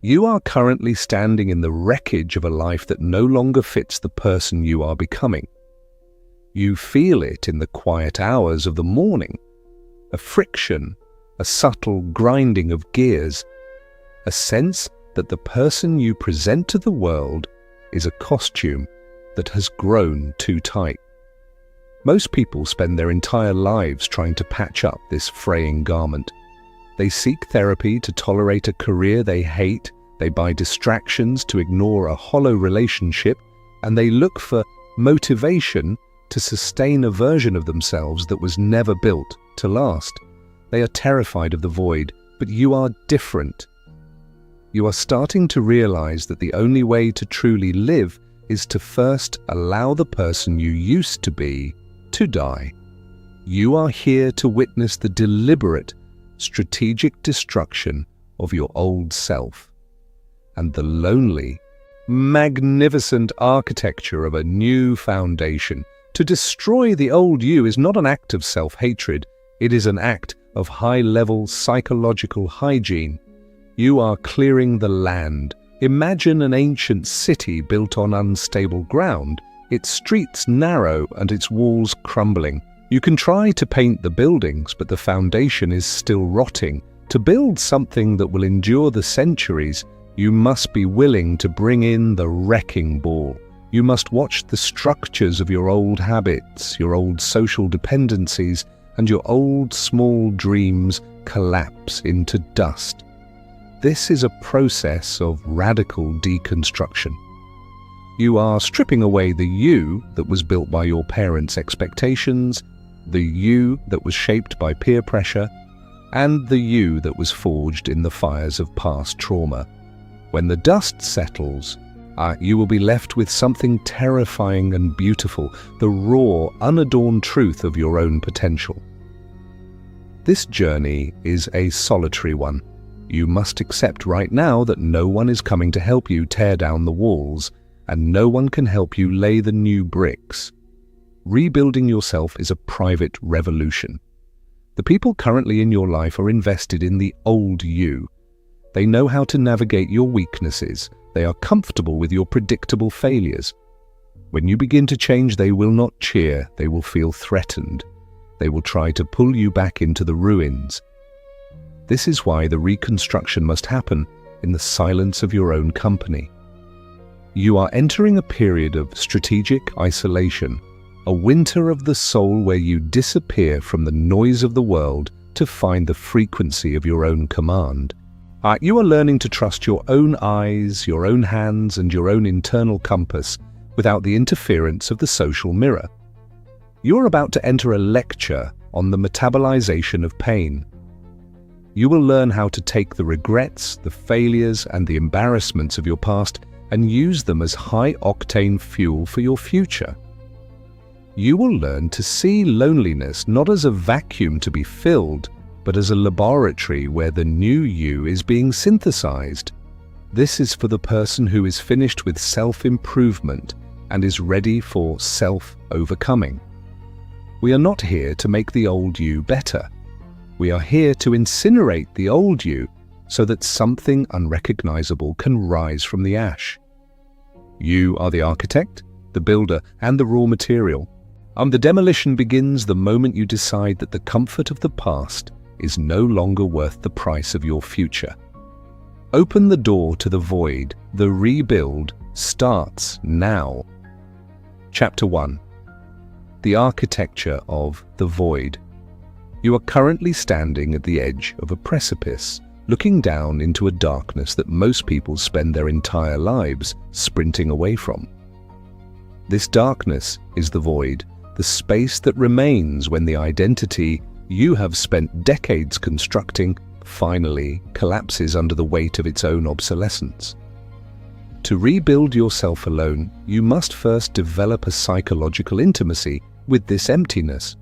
You are currently standing in the wreckage of a life that no longer fits the person you are becoming. You feel it in the quiet hours of the morning, a friction, a subtle grinding of gears, a sense that the person you present to the world is a costume that has grown too tight. Most people spend their entire lives trying to patch up this fraying garment. They seek therapy to tolerate a career they hate, they buy distractions to ignore a hollow relationship, and they look for motivation to sustain a version of themselves that was never built to last. They are terrified of the void, but you are different. You are starting to realize that the only way to truly live is to first allow the person you used to be to die. You are here to witness the deliberate, strategic destruction of your old self and the lonely, magnificent architecture of a new foundation. To destroy the old you is not an act of self-hatred, it is an act of high-level psychological hygiene. You are clearing the land. Imagine an ancient city built on unstable ground, its streets narrow and its walls crumbling. You can try to paint the buildings, but the foundation is still rotting. To build something that will endure the centuries, you must be willing to bring in the wrecking ball. You must watch the structures of your old habits, your old social dependencies, and your old small dreams collapse into dust. This is a process of radical deconstruction. You are stripping away the you that was built by your parents' expectations, the you that was shaped by peer pressure, and the you that was forged in the fires of past trauma. When the dust settles, you will be left with something terrifying and beautiful, the raw, unadorned truth of your own potential. This journey is a solitary one. You must accept right now that no one is coming to help you tear down the walls, and no one can help you lay the new bricks. Rebuilding yourself is a private revolution. The people currently in your life are invested in the old you. They know how to navigate your weaknesses. They are comfortable with your predictable failures. When you begin to change, they will not cheer. They will feel threatened. They will try to pull you back into the ruins. This is why the reconstruction must happen in the silence of your own company. You are entering a period of strategic isolation, a winter of the soul where you disappear from the noise of the world to find the frequency of your own command. You are learning to trust your own eyes, your own hands, and your own internal compass without the interference of the social mirror. You are about to enter a lecture on the metabolization of pain. You will learn how to take the regrets, the failures, and the embarrassments of your past and use them as high-octane fuel for your future. You will learn to see loneliness not as a vacuum to be filled, but as a laboratory where the new you is being synthesized. This is for the person who is finished with self-improvement and is ready for self-overcoming. We are not here to make the old you better. We are here to incinerate the old you so that something unrecognizable can rise from the ash. You are the architect, the builder, and the raw material. The demolition begins the moment you decide that the comfort of the past is no longer worth the price of your future. Open the door to the void. The rebuild starts now. Chapter 1. The Architecture of the Void. You are currently standing at the edge of a precipice, looking down into a darkness that most people spend their entire lives sprinting away from. This darkness is the void, the space that remains when the identity you have spent decades constructing finally collapses under the weight of its own obsolescence. To rebuild yourself alone, you must first develop a psychological intimacy with this emptiness.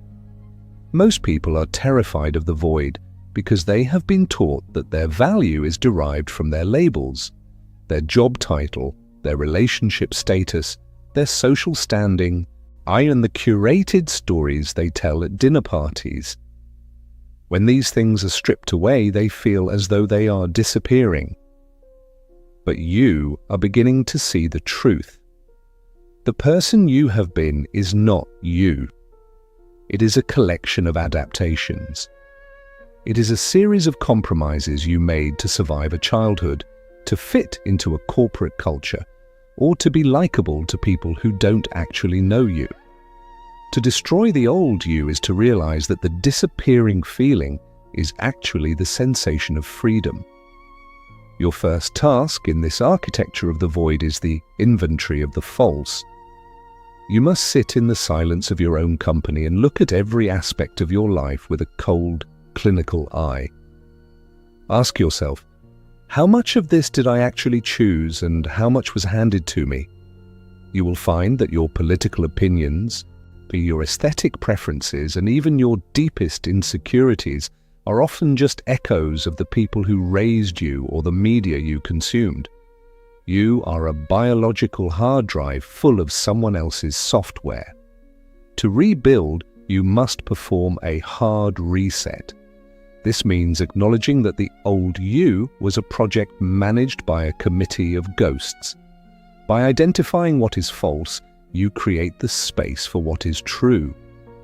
Most people are terrified of the void because they have been taught that their value is derived from their labels, their job title, their relationship status, their social standing, and the curated stories they tell at dinner parties. When these things are stripped away, they feel as though they are disappearing. but you are beginning to see the truth. The person you have been is not you. It is a collection of adaptations. It is a series of compromises you made to survive a childhood, to fit into a corporate culture, or to be likable to people who don't actually know you. To destroy the old you is to realize that the disappearing feeling is actually the sensation of freedom. Your first task in this architecture of the void is the inventory of the false. You must sit in the silence of your own company and look at every aspect of your life with a cold, clinical eye. Ask yourself, how much of this did I actually choose and how much was handed to me? You will find that your political opinions, your aesthetic preferences, and even your deepest insecurities are often just echoes of the people who raised you or the media you consumed. You are a biological hard drive full of someone else's software. To rebuild, you must perform a hard reset. This means acknowledging that the old you was a project managed by a committee of ghosts. By identifying what is false, you create the space for what is true.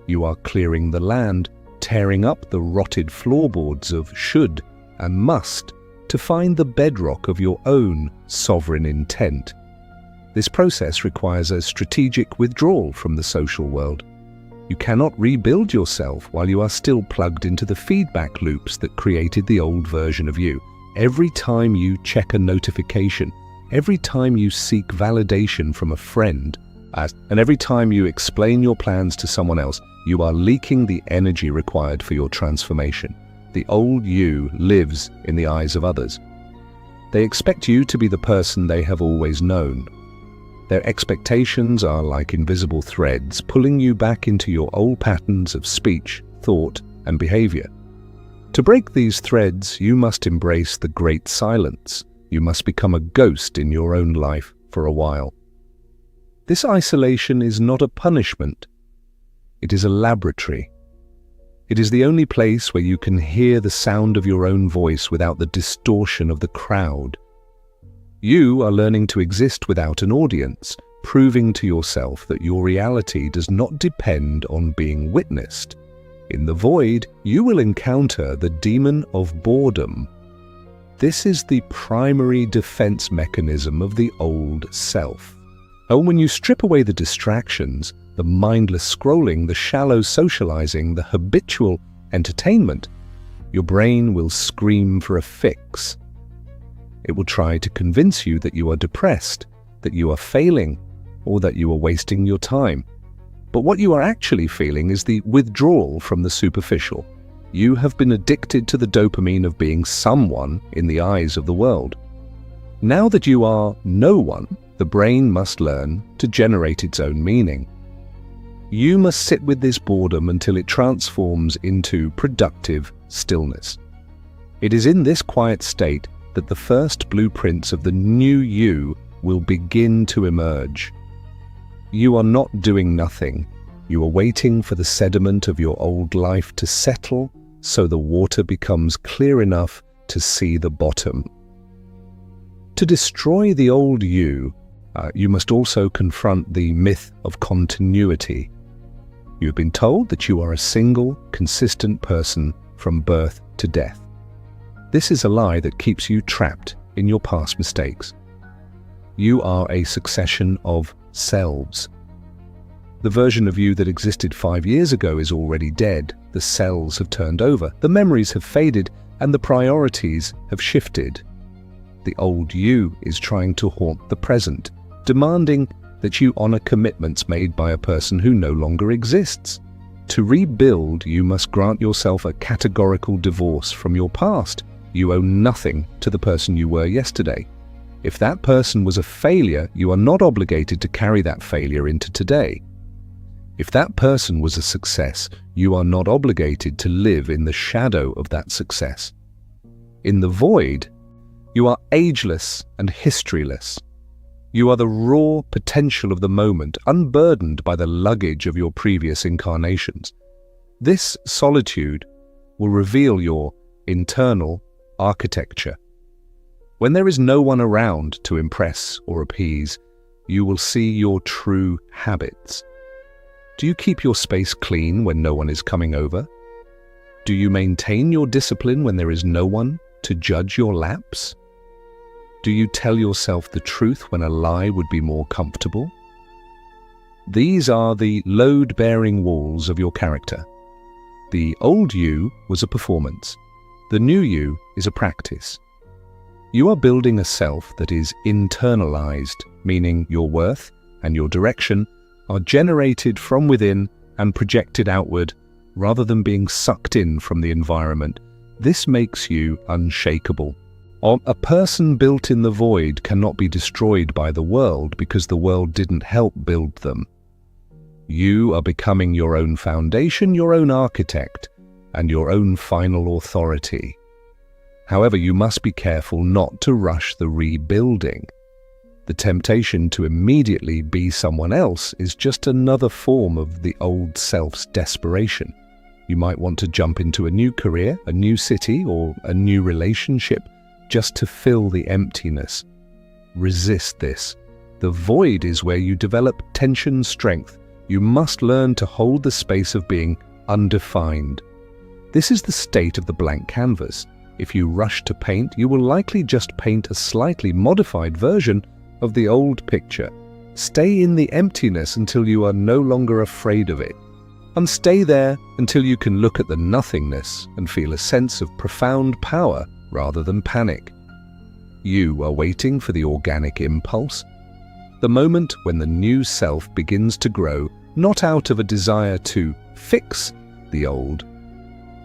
You are clearing the land, tearing up the rotted floorboards of should and must to find the bedrock of your own sovereign intent. This process requires a strategic withdrawal from the social world. You cannot rebuild yourself while you are still plugged into the feedback loops that created the old version of you. Every time you check a notification, every time you seek validation from a friend, and every time you explain your plans to someone else, you are leaking the energy required for your transformation. The old you lives in the eyes of others. They expect you to be the person they have always known. Their expectations are like invisible threads pulling you back into your old patterns of speech, thought, and behavior. To break these threads, you must embrace the great silence. You must become a ghost in your own life for a while. This isolation is not a punishment. It is a laboratory. It is the only place where you can hear the sound of your own voice without the distortion of the crowd. You are learning to exist without an audience, proving to yourself that your reality does not depend on being witnessed. In the void, you will encounter the demon of boredom. This is the primary defense mechanism of the old self. And when you strip away the distractions, the mindless scrolling, the shallow socializing, the habitual entertainment, your brain will scream for a fix. It will try to convince you that you are depressed, that you are failing, or that you are wasting your time. But what you are actually feeling is the withdrawal from the superficial. You have been addicted to the dopamine of being someone in the eyes of the world. Now that you are no one, the brain must learn to generate its own meaning. You must sit with this boredom until it transforms into productive stillness. It is in this quiet state that the first blueprints of the new you will begin to emerge. You are not doing nothing. You are waiting for the sediment of your old life to settle so the water becomes clear enough to see the bottom. To destroy the old you, you must also confront the myth of continuity. You have been told that you are a single, consistent person from birth to death. This is a lie that keeps you trapped in your past mistakes. You are a succession of selves. The version of you that existed 5 years ago is already dead. The cells have turned over, the memories have faded, and the priorities have shifted. The old you is trying to haunt the present, demanding that you honor commitments made by a person who no longer exists. To rebuild, you must grant yourself a categorical divorce from your past. You owe nothing to the person you were yesterday. If that person was a failure, you are not obligated to carry that failure into today. If that person was a success, you are not obligated to live in the shadow of that success. In the void, you are ageless and historyless. You are the raw potential of the moment, unburdened by the luggage of your previous incarnations. This solitude will reveal your internal architecture. When there is no one around to impress or appease, you will see your true habits. Do you keep your space clean when no one is coming over? Do you maintain your discipline when there is no one to judge your lapse? Do you tell yourself the truth when a lie would be more comfortable? These are the load-bearing walls of your character. The old you was a performance. The new you is a practice. You are building a self that is internalized, meaning your worth and your direction are generated from within and projected outward rather than being sucked in from the environment. This makes you unshakable. A person built in the void cannot be destroyed by the world because the world didn't help build them. You are becoming your own foundation, your own architect, and your own final authority. However, you must be careful not to rush the rebuilding. The temptation to immediately be someone else is just another form of the old self's desperation. You might want to jump into a new career, a new city, or a new relationship just to fill the emptiness. Resist this. The void is where you develop tension strength. You must learn to hold the space of being undefined. This is the state of the blank canvas. If you rush to paint, you will likely just paint a slightly modified version of the old picture. Stay in the emptiness until you are no longer afraid of it. And stay there until you can look at the nothingness and feel a sense of profound power rather than panic. You are waiting for the organic impulse, the moment when the new self begins to grow, not out of a desire to fix the old,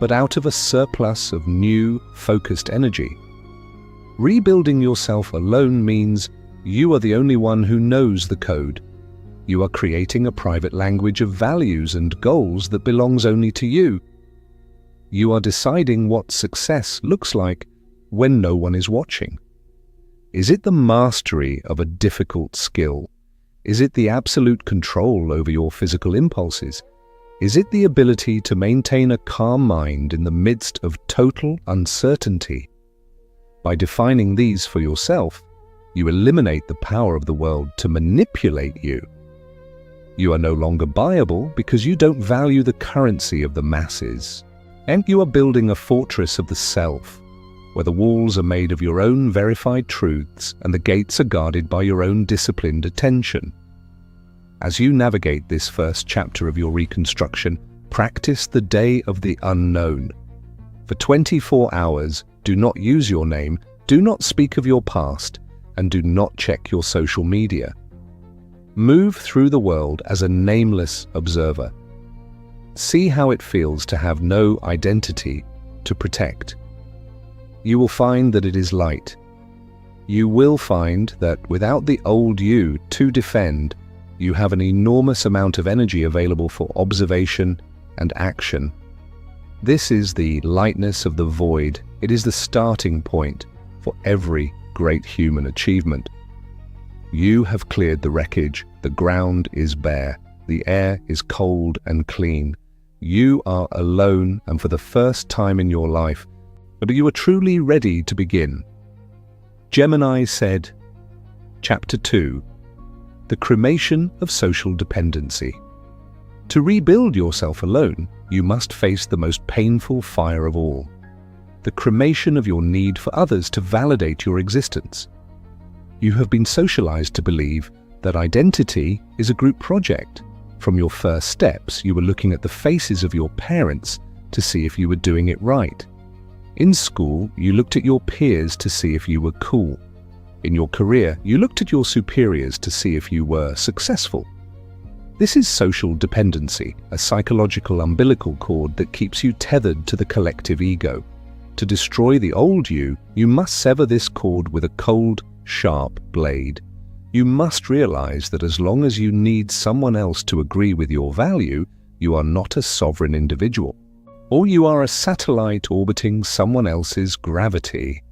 but out of a surplus of new, focused energy. Rebuilding yourself alone means you are the only one who knows the code. You are creating a private language of values and goals that belongs only to you. You are deciding what success looks like when no one is watching. Is it the mastery of a difficult skill? Is it the absolute control over your physical impulses? Is it the ability to maintain a calm mind in the midst of total uncertainty? By defining these for yourself, you eliminate the power of the world to manipulate you. You are no longer buyable because you don't value the currency of the masses. And you are building a fortress of the self, where the walls are made of your own verified truths and the gates are guarded by your own disciplined attention. As you navigate this first chapter of your reconstruction, practice the day of the unknown. For 24 hours, do not use your name, do not speak of your past, and do not check your social media. Move through the world as a nameless observer. See how it feels to have no identity to protect. You will find that it is light. You will find that without the old you to defend, you have an enormous amount of energy available for observation and action. This is the lightness of the void. It is the starting point for every great human achievement. You have cleared the wreckage. The ground is bare. The air is cold and clean. You are alone, and for the first time in your life, but you are truly ready to begin. Gemini said, Chapter 2, The Cremation of Social Dependency. To rebuild yourself alone, you must face the most painful fire of all, the cremation of your need for others to validate your existence. You have been socialized to believe that identity is a group project. From your first steps, you were looking at the faces of your parents to see if you were doing it right. In school, you looked at your peers to see if you were cool. In your career, you looked at your superiors to see if you were successful. This is social dependency, a psychological umbilical cord that keeps you tethered to the collective ego. To destroy the old you must sever this cord with a cold, sharp blade. You must realize that as long as you need someone else to agree with your value, you are not a sovereign individual, or you are a satellite orbiting someone else's gravity.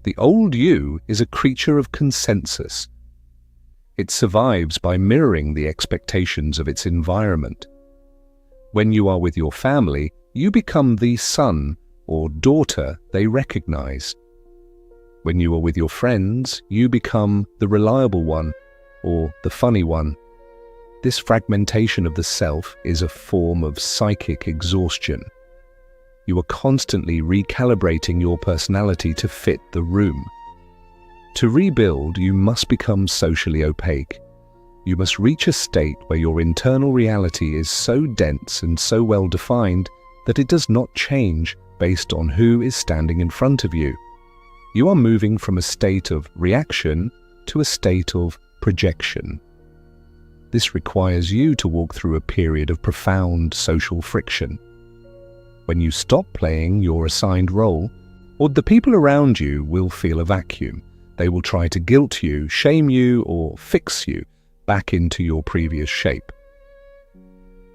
The old you is a creature of consensus. It survives by mirroring the expectations of its environment. When you are with your family, you become the son or daughter they recognize. When you are with your friends, you become the reliable one or the funny one. This fragmentation of the self is a form of psychic exhaustion. You are constantly recalibrating your personality to fit the room. To rebuild, you must become socially opaque. You must reach a state where your internal reality is so dense and so well defined that it does not change based on who is standing in front of you. You are moving from a state of reaction to a state of projection. This requires you to walk through a period of profound social friction. When you stop playing your assigned role, or the people around you will feel a vacuum. They will try to guilt you, shame you, or fix you back into your previous shape.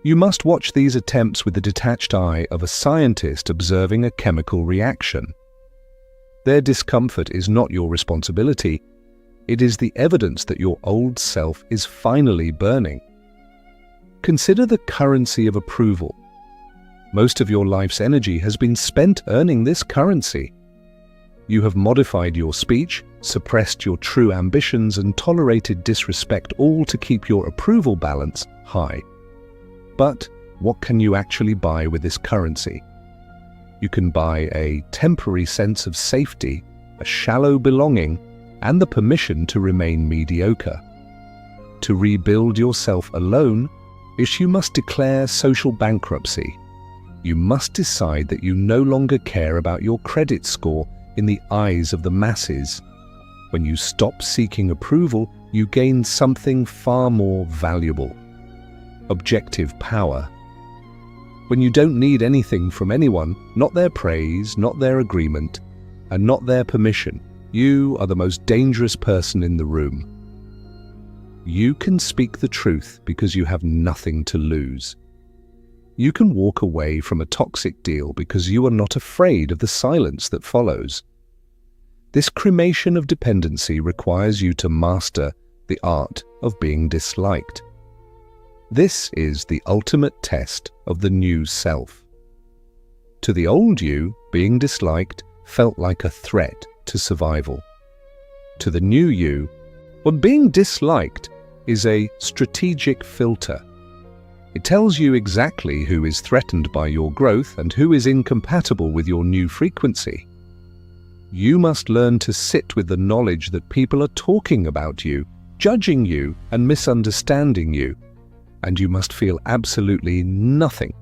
You must watch these attempts with the detached eye of a scientist observing a chemical reaction. Their discomfort is not your responsibility. It is the evidence that your old self is finally burning. Consider the currency of approval. Most of your life's energy has been spent earning this currency. You have modified your speech, suppressed your true ambitions, and tolerated disrespect, all to keep your approval balance high. But what can you actually buy with this currency? You can buy a temporary sense of safety, a shallow belonging, and the permission to remain mediocre. To rebuild yourself alone, you must declare social bankruptcy. You must decide that you no longer care about your credit score in the eyes of the masses. When you stop seeking approval, you gain something far more valuable: objective power. When you don't need anything from anyone, not their praise, not their agreement, and not their permission, you are the most dangerous person in the room. You can speak the truth because you have nothing to lose. You can walk away from a toxic deal because you are not afraid of the silence that follows. This cremation of dependency requires you to master the art of being disliked. This is the ultimate test of the new self. To the old you, being disliked felt like a threat to survival. To the new you, being disliked is a strategic filter. It tells you exactly who is threatened by your growth and who is incompatible with your new frequency. You must learn to sit with the knowledge that people are talking about you, judging you, and misunderstanding you, and you must feel absolutely nothing.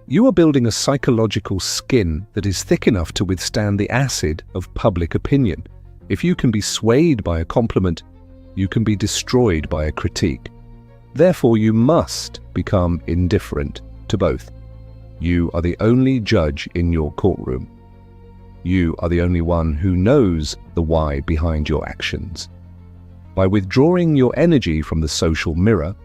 You are building a psychological skin that is thick enough to withstand the acid of public opinion. If you can be swayed by a compliment, you can be destroyed by a critique. Therefore, you must become indifferent to both. You are the only judge in your courtroom. You are the only one who knows the why behind your actions. By withdrawing your energy from the social mirror,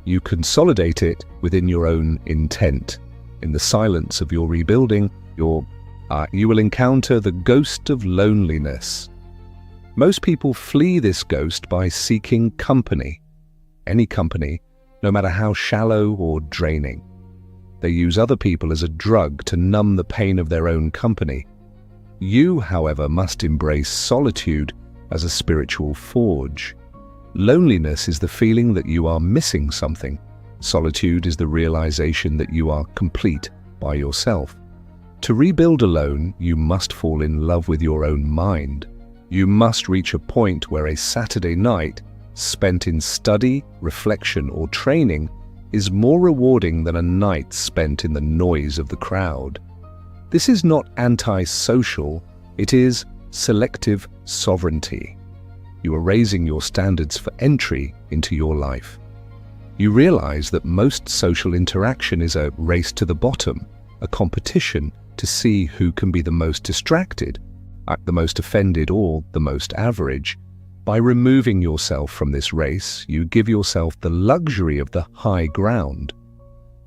you consolidate it within your own intent. In the silence of your rebuilding, you will encounter the ghost of loneliness. Most people flee this ghost by seeking company. Any company, no matter how shallow or draining. They use other people as a drug to numb the pain of their own company. You, however, must embrace solitude as a spiritual forge. Loneliness is the feeling that you are missing something. Solitude is the realization that you are complete by yourself. To rebuild alone, you must fall in love with your own mind. You must reach a point where a Saturday night spent in study, reflection, or training is more rewarding than a night spent in the noise of the crowd. This is not anti-social, it is selective sovereignty. You are raising your standards for entry into your life. You realize that most social interaction is a race to the bottom, a competition to see who can be the most distracted, the most offended, or the most average. By removing yourself from this race, you give yourself the luxury of the high ground.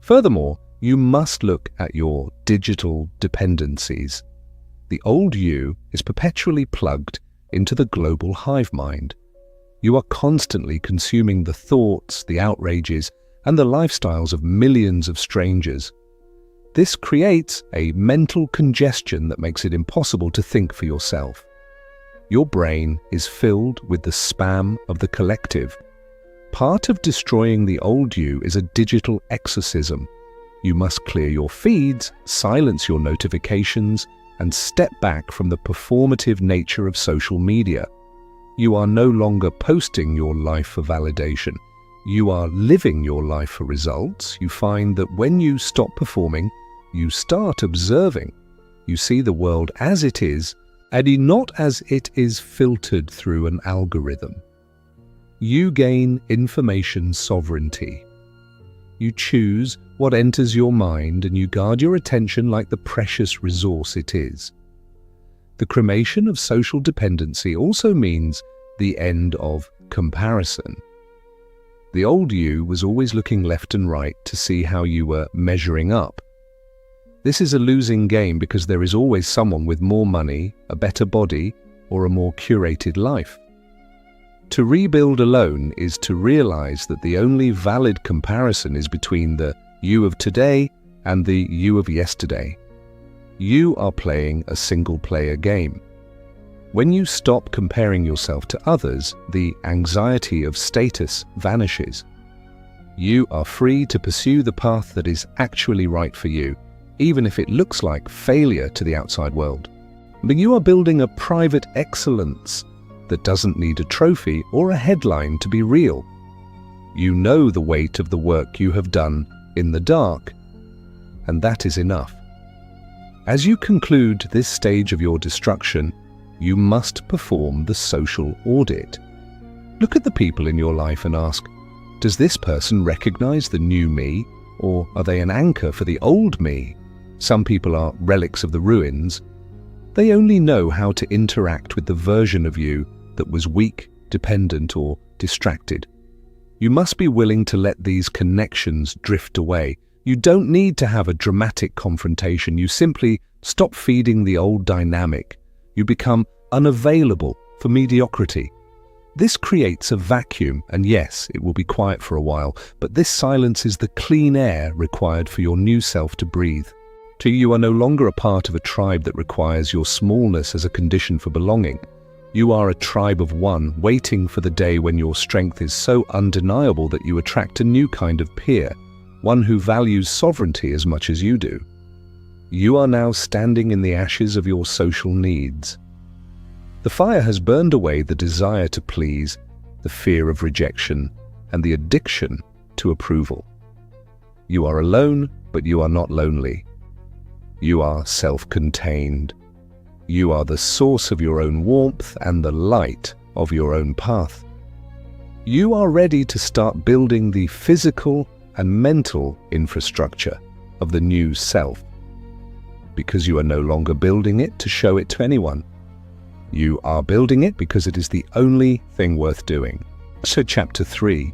Furthermore, you must look at your digital dependencies. The old you is perpetually plugged into the global hive mind. You are constantly consuming the thoughts, the outrages, and the lifestyles of millions of strangers. This creates a mental congestion that makes it impossible to think for yourself. Your brain is filled with the spam of the collective. Part of destroying the old you is a digital exorcism. You must clear your feeds, silence your notifications, and step back from the performative nature of social media. You are no longer posting your life for validation. You are living your life for results. You find that when you stop performing, you start observing. You see the world as it is, and not as it is filtered through an algorithm. You gain information sovereignty. You choose what enters your mind, and you guard your attention like the precious resource it is. The cremation of social dependency also means the end of comparison. The old you was always looking left and right to see how you were measuring up. This is a losing game because there is always someone with more money, a better body, or a more curated life. To rebuild alone is to realize that the only valid comparison is between the you of today and the you of yesterday. You are playing a single-player game. When you stop comparing yourself to others, the anxiety of status vanishes. You are free to pursue the path that is actually right for you, even if it looks like failure to the outside world. But you are building a private excellence that doesn't need a trophy or a headline to be real. You know the weight of the work you have done in the dark, and that is enough. As you conclude this stage of your destruction, you must perform the social audit. Look at the people in your life and ask, does this person recognize the new me, or are they an anchor for the old me? Some people are relics of the ruins. They only know how to interact with the version of you that was weak, dependent, or distracted. You must be willing to let these connections drift away. You don't need to have a dramatic confrontation. You simply stop feeding the old dynamic. You become unavailable for mediocrity. This creates a vacuum, and yes, it will be quiet for a while, but this silence is the clean air required for your new self to breathe. Till you are no longer a part of a tribe that requires your smallness as a condition for belonging. You are a tribe of one, waiting for the day when your strength is so undeniable that you attract a new kind of peer, one who values sovereignty as much as you do. You are now standing in the ashes of your social needs. The fire has burned away the desire to please, the fear of rejection, and the addiction to approval. You are alone, but you are not lonely. You are self-contained. You are the source of your own warmth and the light of your own path. You are ready to start building the physical and mental infrastructure of the new self, because you are no longer building it to show it to anyone. You are building it because it is the only thing worth doing. So Chapter 3,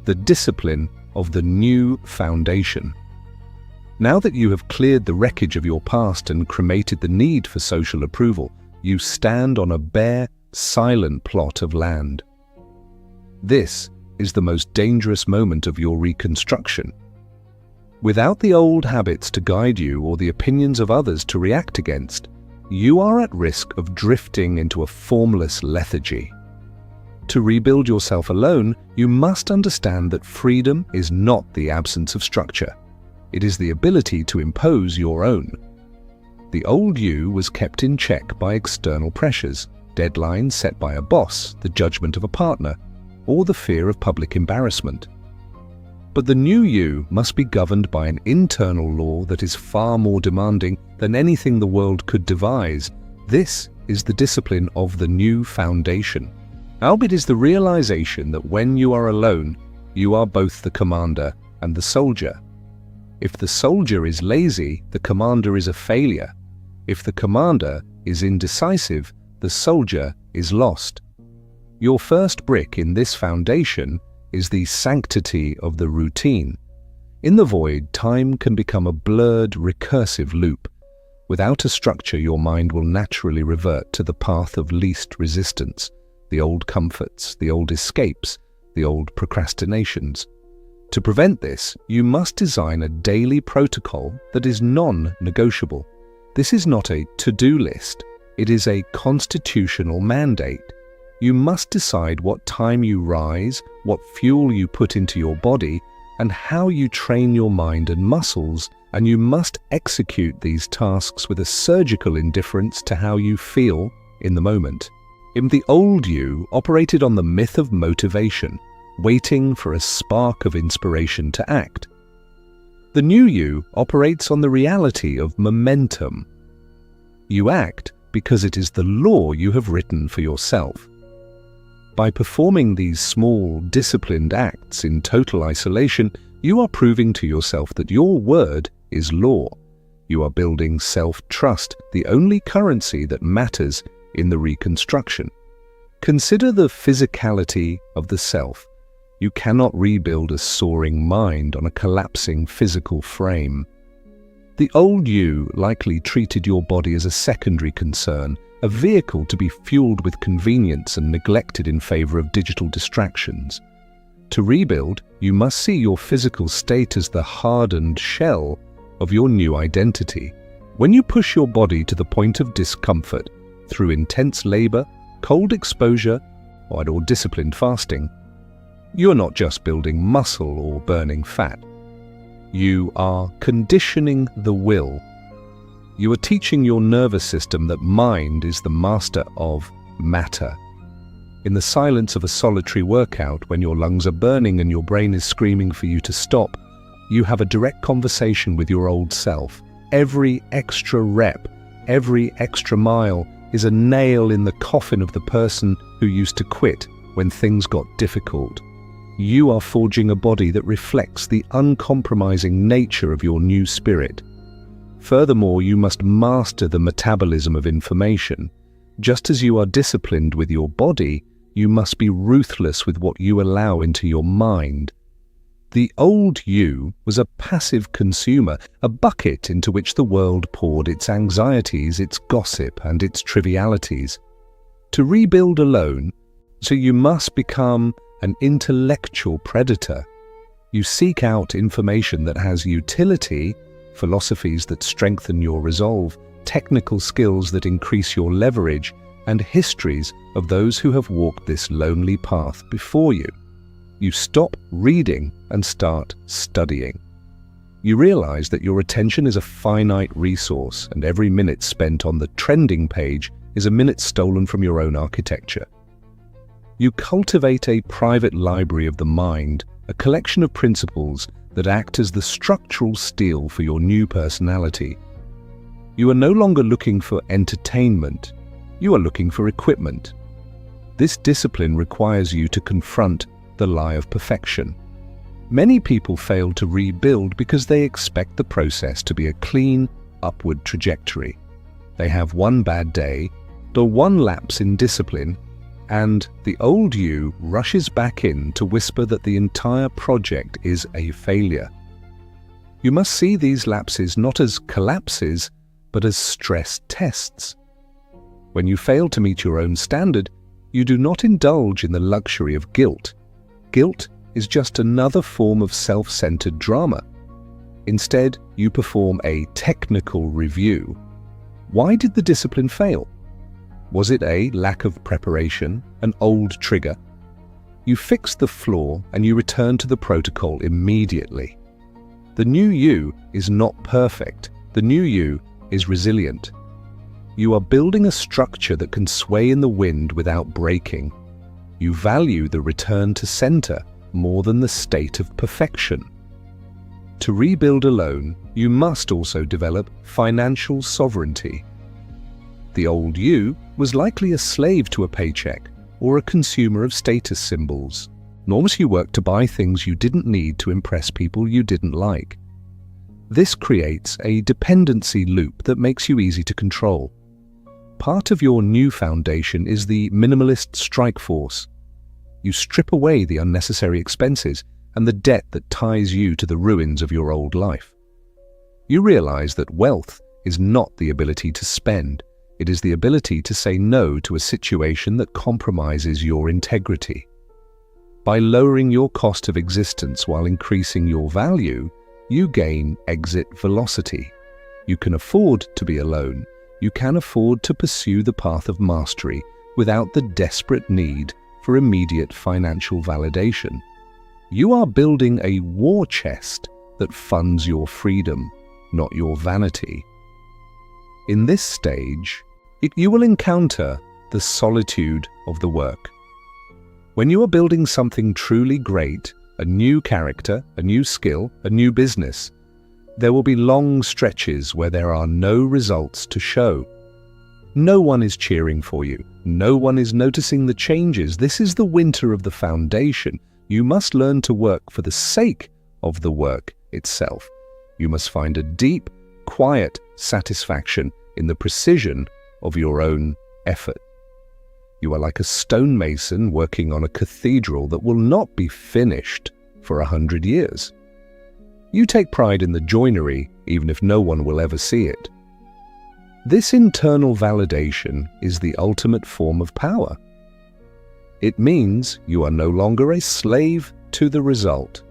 the discipline of the new foundation. Now that you have cleared the wreckage of your past and cremated the need for social approval, you stand on a bare, silent plot of land. This is the most dangerous moment of your reconstruction. Without the old habits to guide you or the opinions of others to react against, you are at risk of drifting into a formless lethargy. To rebuild yourself alone, you must understand that freedom is not the absence of structure. It is the ability to impose your own. The old you was kept in check by external pressures, deadlines set by a boss, the judgment of a partner, or the fear of public embarrassment. But the new you must be governed by an internal law that is far more demanding than anything the world could devise. This is the discipline of the new foundation. Albeit is the realization that when you are alone, you are both the commander and the soldier. If the soldier is lazy, the commander is a failure. If the commander is indecisive, the soldier is lost. Your first brick in this foundation is the sanctity of the routine. In the void, time can become a blurred, recursive loop. Without a structure, your mind will naturally revert to the path of least resistance, the old comforts, the old escapes, the old procrastinations. To prevent this, you must design a daily protocol that is non-negotiable. This is not a to-do list. It is a constitutional mandate. You must decide what time you rise, what fuel you put into your body, and how you train your mind and muscles, and you must execute these tasks with a surgical indifference to how you feel in the moment. The old you operated on the myth of motivation, waiting for a spark of inspiration to act. The new you operates on the reality of momentum. You act because it is the law you have written for yourself. By performing these small, disciplined acts in total isolation, you are proving to yourself that your word is law. You are building self-trust, the only currency that matters in the reconstruction. Consider the physicality of the self. You cannot rebuild a soaring mind on a collapsing physical frame. The old you likely treated your body as a secondary concern, a vehicle to be fueled with convenience and neglected in favor of digital distractions. To rebuild, you must see your physical state as the hardened shell of your new identity. When you push your body to the point of discomfort through intense labor, cold exposure, or disciplined fasting, you are not just building muscle or burning fat. You are conditioning the will. You are teaching your nervous system that mind is the master of matter. In the silence of a solitary workout, when your lungs are burning and your brain is screaming for you to stop, you have a direct conversation with your old self. Every extra rep, every extra mile is a nail in the coffin of the person who used to quit when things got difficult. You are forging a body that reflects the uncompromising nature of your new spirit. Furthermore, you must master the metabolism of information. Just as you are disciplined with your body, you must be ruthless with what you allow into your mind. The old you was a passive consumer, a bucket into which the world poured its anxieties, its gossip, and its trivialities. To rebuild alone, so you must become an intellectual predator. You seek out information that has utility, philosophies that strengthen your resolve, technical skills that increase your leverage, and histories of those who have walked this lonely path before you. You stop reading and start studying. You realize that your attention is a finite resource, and every minute spent on the trending page is a minute stolen from your own architecture. You cultivate a private library of the mind, a collection of principles that act as the structural steel for your new personality. You are no longer looking for entertainment, you are looking for equipment. This discipline requires you to confront the lie of perfection. Many people fail to rebuild because they expect the process to be a clean, upward trajectory. They have one bad day, or one lapse in discipline, and the old you rushes back in to whisper that the entire project is a failure. You must see these lapses not as collapses, but as stress tests. When you fail to meet your own standard, you do not indulge in the luxury of guilt. Guilt is just another form of self-centered drama. Instead, you perform a technical review. Why did the discipline fail? Was it a lack of preparation, an old trigger? You fix the flaw and you return to the protocol immediately. The new you is not perfect. The new you is resilient. You are building a structure that can sway in the wind without breaking. You value the return to center more than the state of perfection. To rebuild alone, you must also develop financial sovereignty. The old you was likely a slave to a paycheck or a consumer of status symbols. Nor must you work to buy things you didn't need to impress people you didn't like. This creates a dependency loop that makes you easy to control. Part of your new foundation is the minimalist strike force. You strip away the unnecessary expenses and the debt that ties you to the ruins of your old life. You realize that wealth is not the ability to spend. It is the ability to say no to a situation that compromises your integrity. By lowering your cost of existence while increasing your value, you gain exit velocity. You can afford to be alone. you can afford to pursue the path of mastery without the desperate need for immediate financial validation. You are building a war chest that funds your freedom, not your vanity. In this stage, you will encounter the solitude of the work. When you are building something truly great, a new character, a new skill, a new business, there will be long stretches where there are no results to show. No one is cheering for you. No one is noticing the changes. This is the winter of the foundation. You must learn to work for the sake of the work itself. You must find a deep, quiet satisfaction in the precision of your own effort. You are like a stonemason working on a cathedral that will not be finished for 100 years. You take pride in the joinery, even if no one will ever see it. This internal validation is the ultimate form of power. It means you are no longer a slave to the result.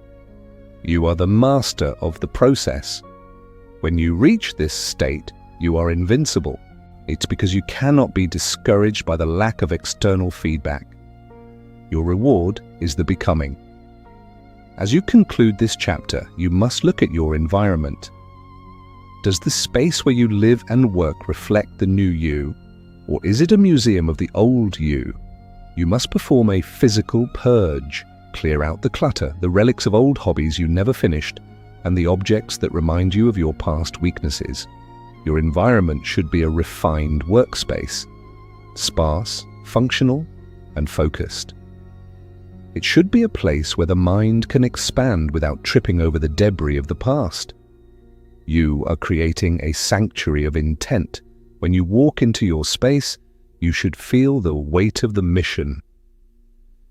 You are the master of the process. When you reach this state, you are invincible. It's because you cannot be discouraged by the lack of external feedback. Your reward is the becoming. As you conclude this chapter, you must look at your environment. Does the space where you live and work reflect the new you, or is it a museum of the old you? You must perform a physical purge, clear out the clutter, the relics of old hobbies you never finished, and the objects that remind you of your past weaknesses. Your environment should be a refined workspace, sparse, functional, and focused. It should be a place where the mind can expand without tripping over the debris of the past. You are creating a sanctuary of intent. When you walk into your space, you should feel the weight of the mission.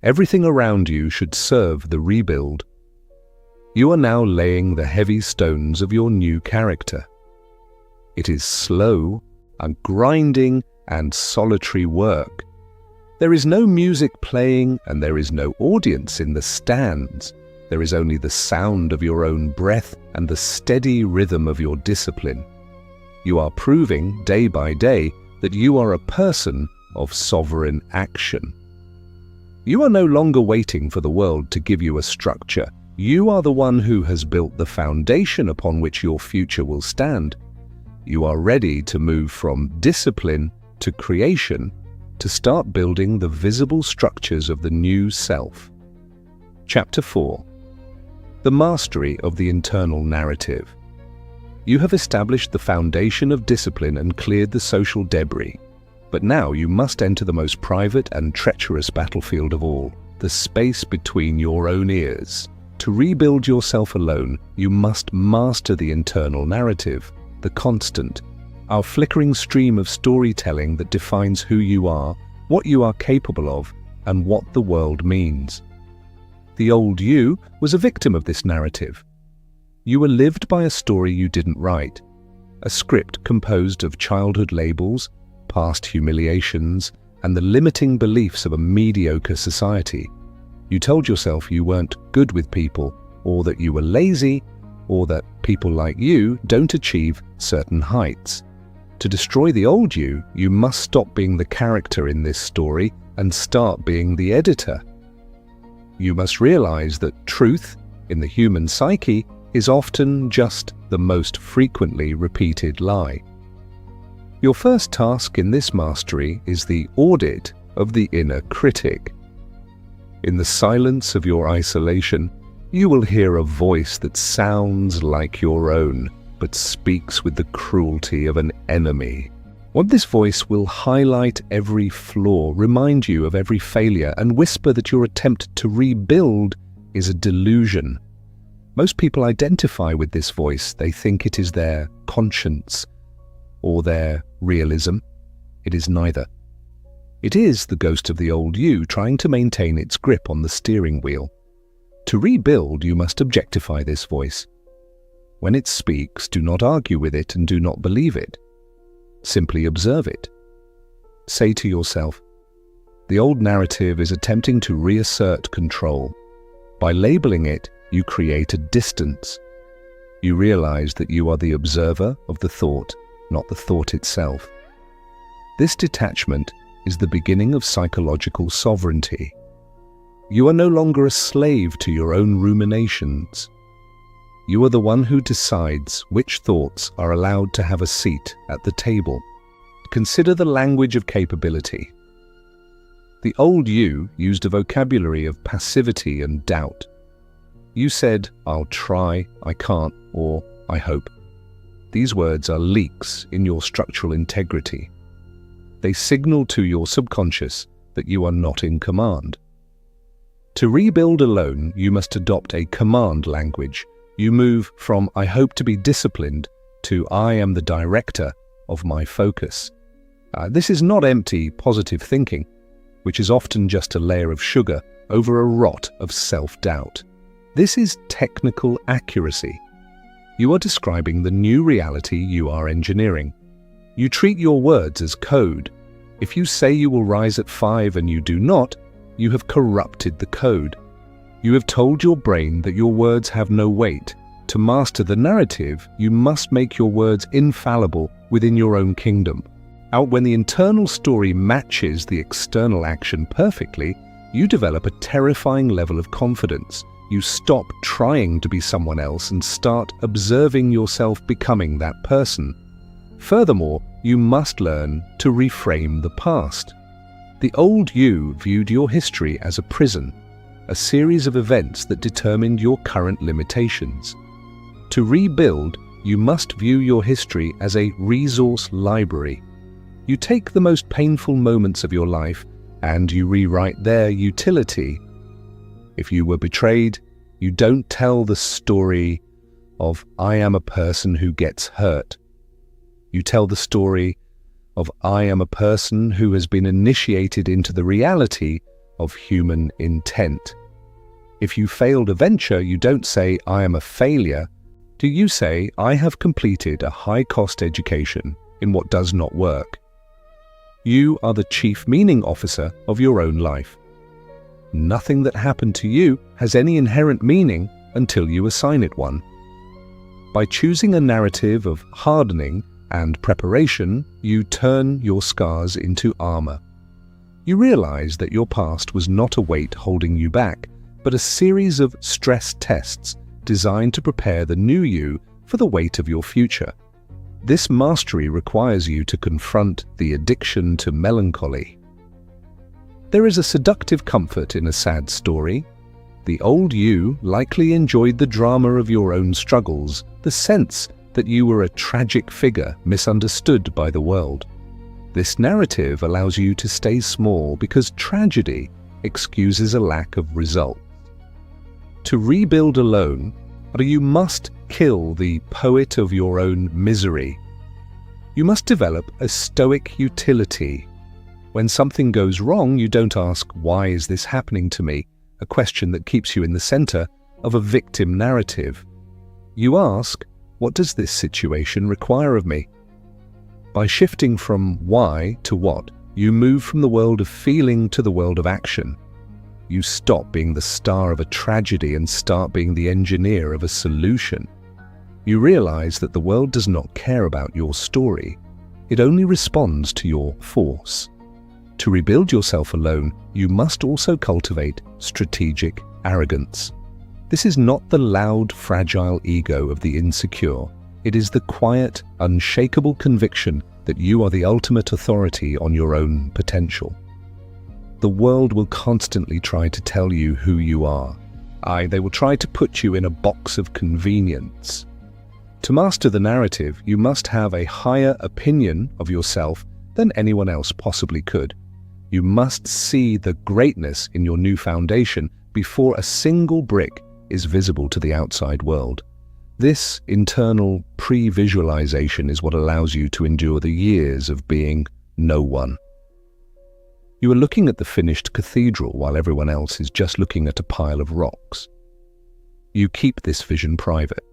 Everything around you should serve the rebuild. You are now laying the heavy stones of your new character. It is slow, grinding, and solitary work. There is no music playing, and there is no audience in the stands. There is only the sound of your own breath and the steady rhythm of your discipline. You are proving, day by day, that you are a person of sovereign action. You are no longer waiting for the world to give you a structure. You are the one who has built the foundation upon which your future will stand. You are ready to move from discipline to creation, to start building the visible structures of the new self. Chapter 4. The mastery of the internal narrative. You have established the foundation of discipline and cleared the social debris. But now you must enter the most private and treacherous battlefield of all, the space between your own ears. To rebuild yourself alone, you must master the internal narrative, the constant, our flickering stream of storytelling that defines who you are, what you are capable of, and what the world means. The old you was a victim of this narrative. You were lived by a story you didn't write, a script composed of childhood labels, past humiliations, and the limiting beliefs of a mediocre society. You told yourself you weren't good with people, or that you were lazy, or that people like you don't achieve certain heights. To destroy the old you, you must stop being the character in this story and start being the editor. You must realize that truth in the human psyche is often just the most frequently repeated lie. Your first task in this mastery is the audit of the inner critic. In the silence of your isolation, you will hear a voice that sounds like your own, but speaks with the cruelty of an enemy. This voice will highlight every flaw, remind you of every failure, and whisper that your attempt to rebuild is a delusion. Most people identify with this voice. They think it is their conscience or their realism. It is neither. It is the ghost of the old you trying to maintain its grip on the steering wheel. To rebuild, you must objectify this voice. When it speaks, do not argue with it and do not believe it. Simply observe it. Say to yourself, the old narrative is attempting to reassert control. By labeling it, you create a distance. You realize that you are the observer of the thought, not the thought itself. This detachment is the beginning of psychological sovereignty. You are no longer a slave to your own ruminations. You are the one who decides which thoughts are allowed to have a seat at the table. Consider the language of capability. The old you used a vocabulary of passivity and doubt. You said, "I'll try," "I can't," or "I hope." These words are leaks in your structural integrity. They signal to your subconscious that you are not in command. To rebuild alone, you must adopt a command language. You move from "I hope to be disciplined" to "I am the director of my focus." This is not empty, positive thinking, which is often just a layer of sugar over a rot of self-doubt. This is technical accuracy. You are describing the new reality you are engineering. You treat your words as code. If you say you will rise at 5 and you do not, you have corrupted the code. You have told your brain that your words have no weight. To master the narrative, you must make your words infallible within your own kingdom. When the internal story matches the external action perfectly, you develop a terrifying level of confidence. You stop trying to be someone else and start observing yourself becoming that person. Furthermore, you must learn to reframe the past. The old you viewed your history as a prison, a series of events that determined your current limitations. To rebuild, you must view your history as a resource library. You take the most painful moments of your life and you rewrite their utility. If you were betrayed, you don't tell the story of "I am a person who gets hurt." You tell the story of "I am a person who has been initiated into the reality of human intent." If you failed a venture, you don't say "I am a failure." Do you say "I have completed a high-cost education in what does not work"? You are the chief meaning officer of your own life. Nothing that happened to you has any inherent meaning until you assign it one. By choosing a narrative of hardening and preparation, you turn your scars into armor. You realize that your past was not a weight holding you back, but a series of stress tests designed to prepare the new you for the weight of your future. This mastery requires you to confront the addiction to melancholy. There is a seductive comfort in a sad story. The old you likely enjoyed the drama of your own struggles, the sense that you were a tragic figure misunderstood by the world. This narrative allows you to stay small because tragedy excuses a lack of results. To rebuild alone, you must kill the poet of your own misery. You must develop a stoic utility. When something goes wrong, you don't ask, "Why is this happening to me?" a question that keeps you in the center of a victim narrative. You ask, "What does this situation require of me?" By shifting from why to what, you move from the world of feeling to the world of action. You stop being the star of a tragedy and start being the engineer of a solution. You realize that the world does not care about your story. It only responds to your force. To rebuild yourself alone, you must also cultivate strategic arrogance. This is not the loud, fragile ego of the insecure. It is the quiet, unshakable conviction that you are the ultimate authority on your own potential. The world will constantly try to tell you who you are. They will try to put you in a box of convenience. To master the narrative, you must have a higher opinion of yourself than anyone else possibly could. You must see the greatness in your new foundation before a single brick is visible to the outside world. This internal pre-visualization is what allows you to endure the years of being no one. You are looking at the finished cathedral while everyone else is just looking at a pile of rocks. You keep this vision private.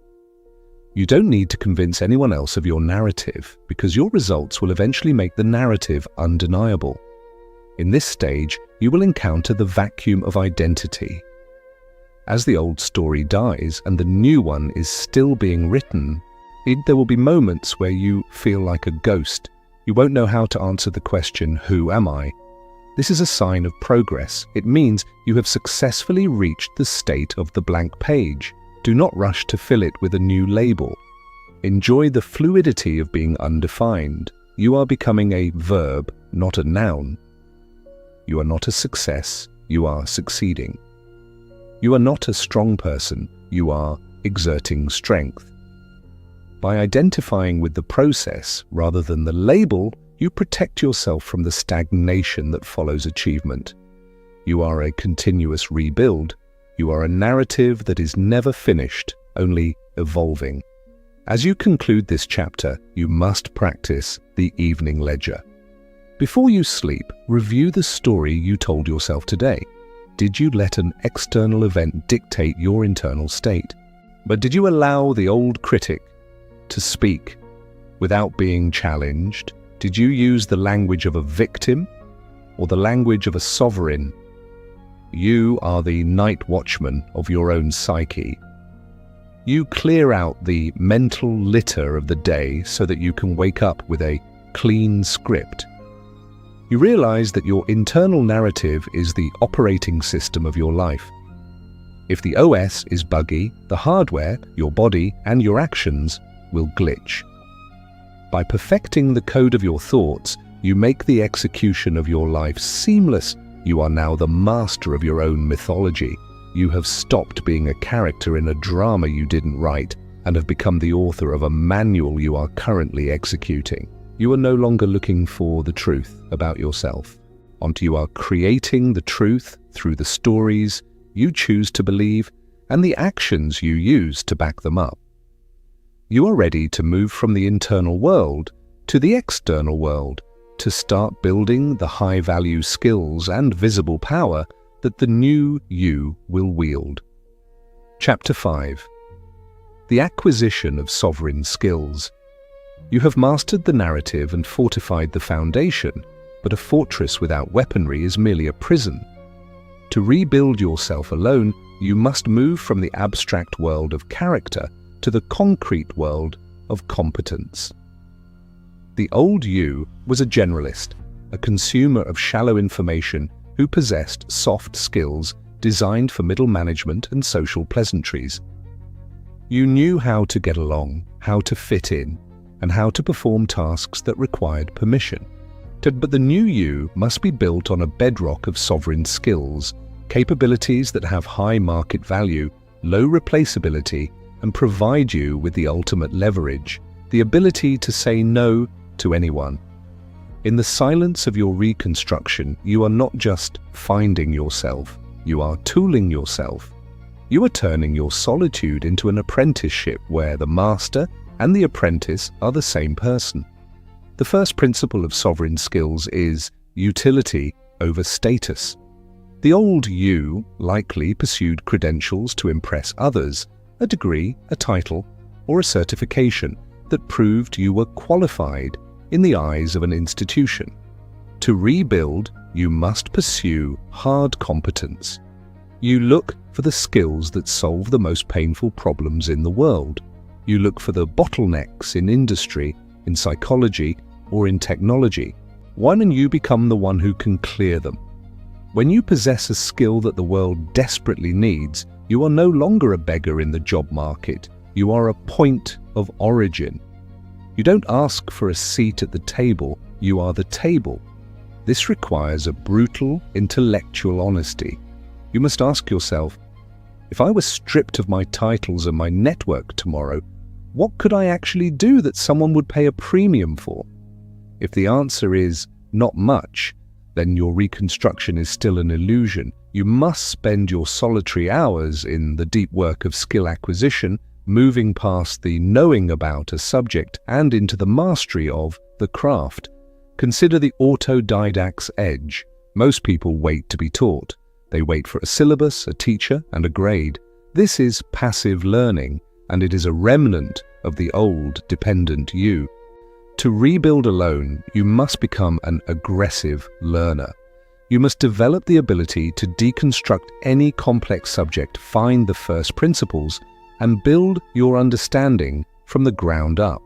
You don't need to convince anyone else of your narrative because your results will eventually make the narrative undeniable. In this stage, you will encounter the vacuum of identity. As the old story dies and the new one is still being written, there will be moments where you feel like a ghost. You won't know how to answer the question, "Who am I?" This is a sign of progress. It means you have successfully reached the state of the blank page. Do not rush to fill it with a new label. Enjoy the fluidity of being undefined. You are becoming a verb, not a noun. You are not a success, you are succeeding. You are not a strong person, you are exerting strength. By identifying with the process rather than the label, you protect yourself from the stagnation that follows achievement. You are a continuous rebuild. You are a narrative that is never finished, only evolving. As you conclude this chapter, you must practice the evening ledger. Before you sleep, review the story you told yourself today. Did you let an external event dictate your internal state? But did you allow the old critic to speak without being challenged? Did you use the language of a victim or the language of a sovereign? You are the night watchman of your own psyche. You clear out the mental litter of the day so that you can wake up with a clean script. You realize that your internal narrative is the operating system of your life. If the OS is buggy, the hardware, your body, and your actions will glitch. By perfecting the code of your thoughts, you make the execution of your life seamless. You are now the master of your own mythology. You have stopped being a character in a drama you didn't write and have become the author of a manual you are currently executing. You are no longer looking for the truth about yourself. You are creating the truth through the stories you choose to believe and the actions you use to back them up. You are ready to move from the internal world to the external world, to start building the high-value skills and visible power that the new you will wield. Chapter 5. The acquisition of sovereign skills. You have mastered the narrative and fortified the foundation, but a fortress without weaponry is merely a prison. To rebuild yourself alone, you must move from the abstract world of character to the concrete world of competence. The old you was a generalist, a consumer of shallow information who possessed soft skills designed for middle management and social pleasantries. You knew how to get along, how to fit in, and how to perform tasks that required permission. But the new you must be built on a bedrock of sovereign skills, capabilities that have high market value, low replaceability, and provide you with the ultimate leverage, the ability to say no to anyone. In the silence of your reconstruction, you are not just finding yourself, you are tooling yourself. You are turning your solitude into an apprenticeship where the master and the apprentice are the same person. The first principle of sovereign skills is utility over status. The old you likely pursued credentials to impress others, a degree, a title, or a certification that proved you were qualified in the eyes of an institution. To rebuild, you must pursue hard competence. You look for the skills that solve the most painful problems in the world. You look for the bottlenecks in industry, in psychology, or in technology. And you become the one who can clear them. When you possess a skill that the world desperately needs, you are no longer a beggar in the job market. You are a point of origin. You don't ask for a seat at the table, you are the table. This requires a brutal intellectual honesty. You must ask yourself, if I was stripped of my titles and my network tomorrow, what could I actually do that someone would pay a premium for? If the answer is not much, then your reconstruction is still an illusion. You must spend your solitary hours in the deep work of skill acquisition, moving past the knowing about a subject and into the mastery of the craft. Consider the autodidact's edge. Most people wait to be taught. They wait for a syllabus, a teacher, and a grade. This is passive learning, and it is a remnant of the old dependent you. To rebuild alone, you must become an aggressive learner. You must develop the ability to deconstruct any complex subject, find the first principles, and build your understanding from the ground up.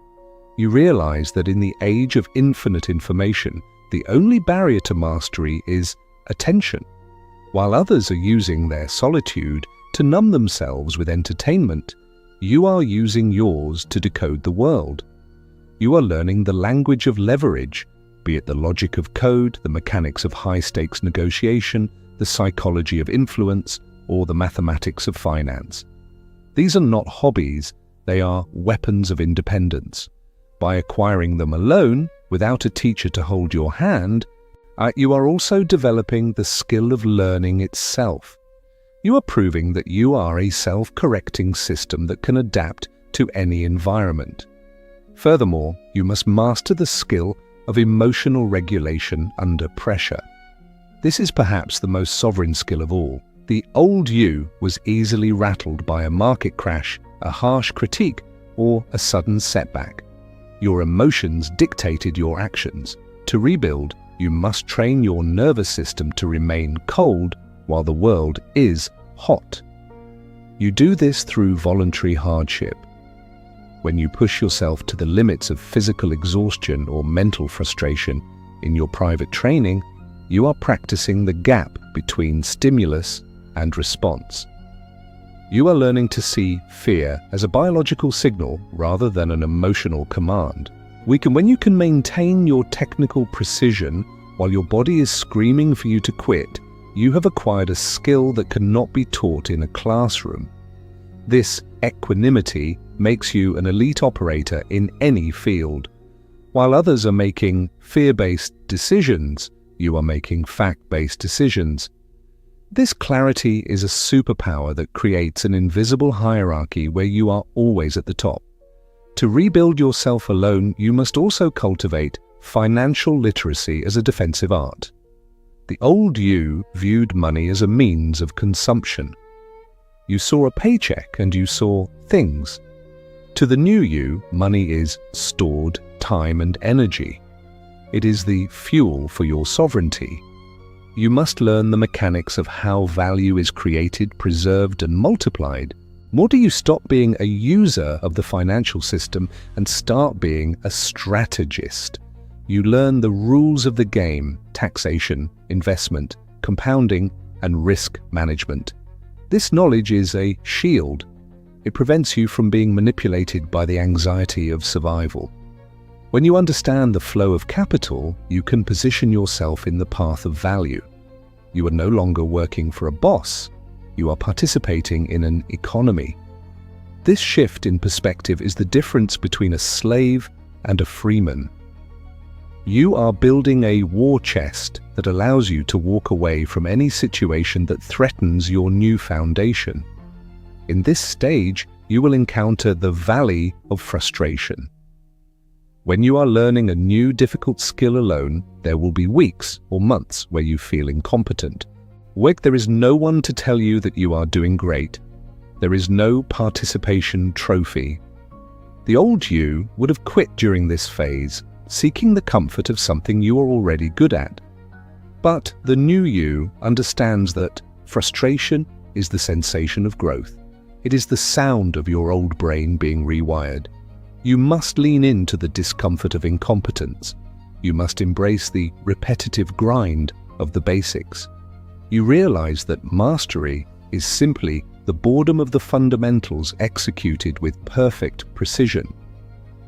You realize that in the age of infinite information, the only barrier to mastery is attention. While others are using their solitude to numb themselves with entertainment, you are using yours to decode the world. You are learning the language of leverage, be it the logic of code, the mechanics of high-stakes negotiation, the psychology of influence, or the mathematics of finance. These are not hobbies, they are weapons of independence. By acquiring them alone, without a teacher to hold your hand, you are also developing the skill of learning itself. You are proving that you are a self-correcting system that can adapt to any environment. Furthermore, you must master the skill of emotional regulation under pressure. This is perhaps the most sovereign skill of all. The old you was easily rattled by a market crash, a harsh critique, or a sudden setback. Your emotions dictated your actions. To rebuild, you must train your nervous system to remain cold while the world is hot. You do this through voluntary hardship. When you push yourself to the limits of physical exhaustion or mental frustration in your private training, you are practicing the gap between stimulus and response. You are learning to see fear as a biological signal rather than an emotional command. When you can maintain your technical precision while your body is screaming for you to quit, you have acquired a skill that cannot be taught in a classroom. This equanimity makes you an elite operator in any field. While others are making fear-based decisions, you are making fact-based decisions. This clarity is a superpower that creates an invisible hierarchy where you are always at the top. To rebuild yourself alone, you must also cultivate financial literacy as a defensive art. The old you viewed money as a means of consumption. You saw a paycheck and you saw things. To the new you, money is stored time and energy. It is the fuel for your sovereignty. You must learn the mechanics of how value is created, preserved, and multiplied. More do you stop being a user of the financial system and start being a strategist. You learn the rules of the game: taxation, investment, compounding, and risk management. This knowledge is a shield. It prevents you from being manipulated by the anxiety of survival. When you understand the flow of capital, you can position yourself in the path of value. You are no longer working for a boss. You are participating in an economy. This shift in perspective is the difference between a slave and a freeman. You are building a war chest that allows you to walk away from any situation that threatens your new foundation. In this stage, you will encounter the valley of frustration. When you are learning a new difficult skill alone, there will be weeks or months where you feel incompetent. There is no one to tell you that you are doing great. There is no participation trophy. The old you would have quit during this phase, seeking the comfort of something you are already good at. But the new you understands that frustration is the sensation of growth. It is the sound of your old brain being rewired. You must lean into the discomfort of incompetence. You must embrace the repetitive grind of the basics. You realize that mastery is simply the boredom of the fundamentals executed with perfect precision.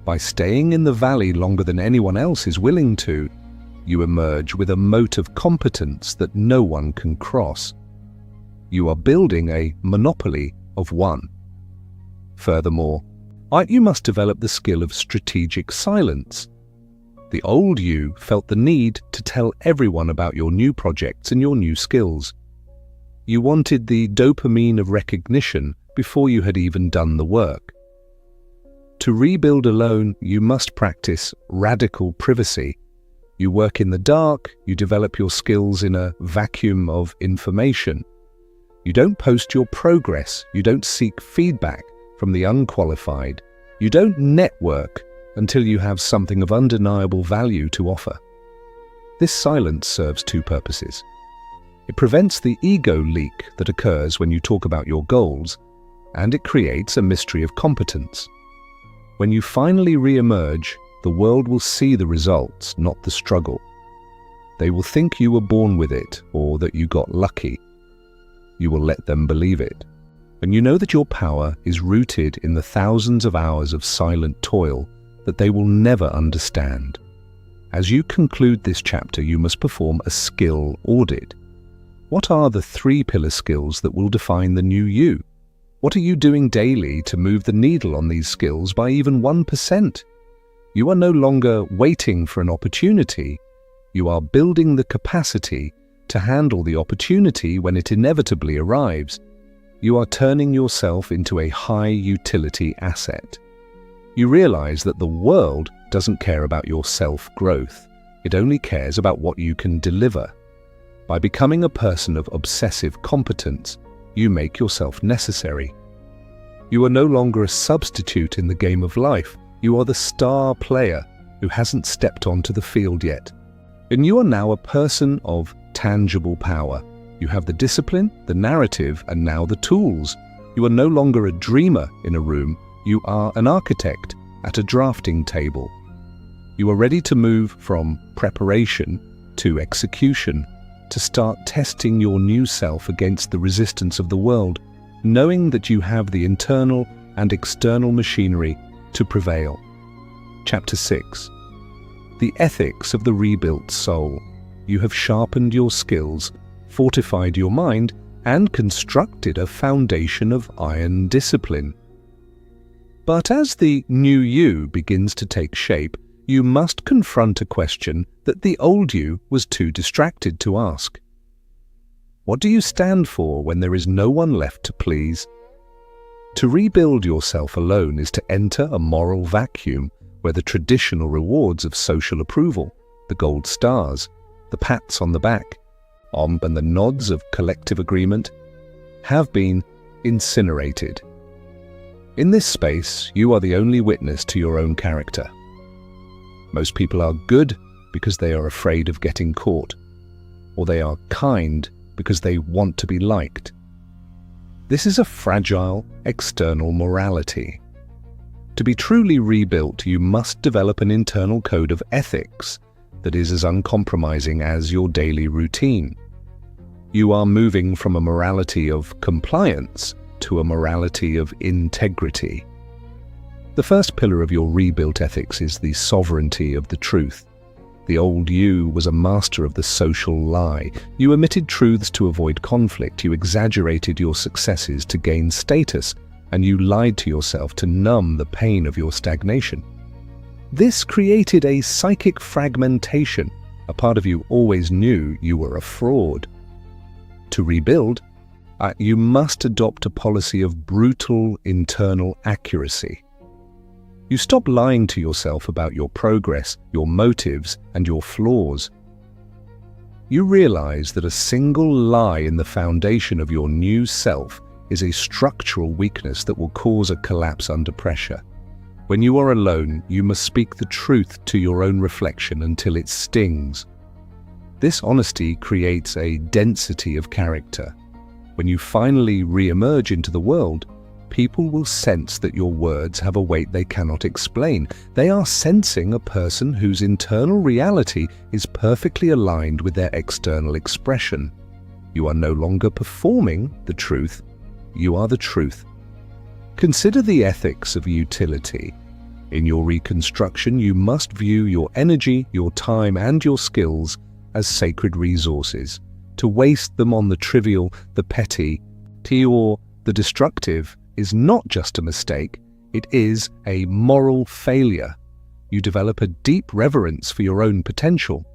By staying in the valley longer than anyone else is willing to, you emerge with a moat of competence that no one can cross. You are building a monopoly of one. Furthermore, you must develop the skill of strategic silence. The old you felt the need to tell everyone about your new projects and your new skills. You wanted the dopamine of recognition before you had even done the work. To rebuild alone, you must practice radical privacy. You work in the dark, you develop your skills in a vacuum of information. You don't post your progress, you don't seek feedback from the unqualified. You don't network until you have something of undeniable value to offer. This silence serves two purposes. It prevents the ego leak that occurs when you talk about your goals, and it creates a mystery of competence. When you finally re-emerge, the world will see the results, not the struggle. They will think you were born with it or that you got lucky. You will let them believe it. And you know that your power is rooted in the thousands of hours of silent toil that they will never understand. As you conclude this chapter, you must perform a skill audit. What are the 3 pillar skills that will define the new you? What are you doing daily to move the needle on these skills by even 1%? You are no longer waiting for an opportunity. You are building the capacity to handle the opportunity when it inevitably arrives. You are turning yourself into a high-utility asset. You realize that the world doesn't care about your self-growth. It only cares about what you can deliver. By becoming a person of obsessive competence, you make yourself necessary. You are no longer a substitute in the game of life. You are the star player who hasn't stepped onto the field yet. And you are now a person of tangible power. You have the discipline, the narrative, and now the tools. You are no longer a dreamer in a room. You are an architect at a drafting table. You are ready to move from preparation to execution, to start testing your new self against the resistance of the world, knowing that you have the internal and external machinery to prevail. Chapter 6. The ethics of the rebuilt soul. You have sharpened your skills, fortified your mind, and constructed a foundation of iron discipline. But as the new you begins to take shape, you must confront a question that the old you was too distracted to ask. What do you stand for when there is no one left to please? To rebuild yourself alone is to enter a moral vacuum where the traditional rewards of social approval, the gold stars, the pats on the back, and the nods of collective agreement, have been incinerated. In this space, you are the only witness to your own character. Most people are good because they are afraid of getting caught, or they are kind because they want to be liked. This is a fragile external morality. To be truly rebuilt, you must develop an internal code of ethics that is as uncompromising as your daily routine. You are moving from a morality of compliance to a morality of integrity. The first pillar of your rebuilt ethics is the sovereignty of the truth. The old you was a master of the social lie. You omitted truths to avoid conflict. You exaggerated your successes to gain status, and you lied to yourself to numb the pain of your stagnation. This created a psychic fragmentation. A part of you always knew you were a fraud. To rebuild, you must adopt a policy of brutal internal accuracy. You stop lying to yourself about your progress, your motives, and your flaws. You realize that a single lie in the foundation of your new self is a structural weakness that will cause a collapse under pressure. When you are alone, you must speak the truth to your own reflection until it stings. This honesty creates a density of character. When you finally re-emerge into the world, people will sense that your words have a weight they cannot explain. They are sensing a person whose internal reality is perfectly aligned with their external expression. You are no longer performing the truth, you are the truth. Consider the ethics of utility. In your reconstruction, you must view your energy, your time, and your skills as sacred resources. To waste them on the trivial, the petty, or the destructive is not just a mistake, it is a moral failure. You develop a deep reverence for your own potential.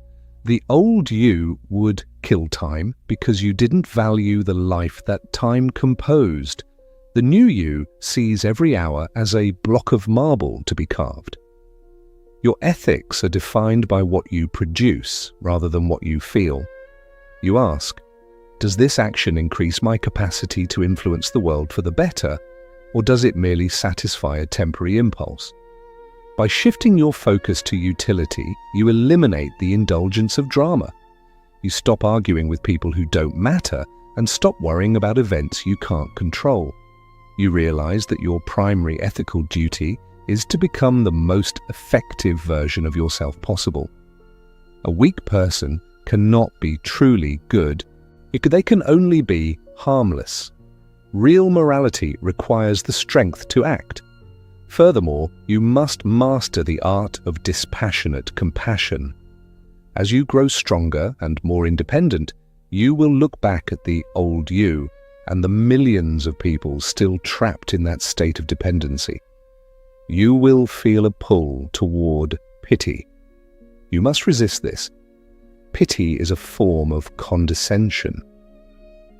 The old you would kill time because you didn't value the life that time composed. The new you sees every hour as a block of marble to be carved. Your ethics are defined by what you produce rather than what you feel. You ask, does this action increase my capacity to influence the world for the better, or does it merely satisfy a temporary impulse? By shifting your focus to utility, you eliminate the indulgence of drama. You stop arguing with people who don't matter and stop worrying about events you can't control. You realize that your primary ethical duty is to become the most effective version of yourself possible. A weak person cannot be truly good. They can only be harmless. Real morality requires the strength to act. Furthermore, you must master the art of dispassionate compassion. As you grow stronger and more independent, you will look back at the old you and the millions of people still trapped in that state of dependency. You will feel a pull toward pity. You must resist this. Pity is a form of condescension.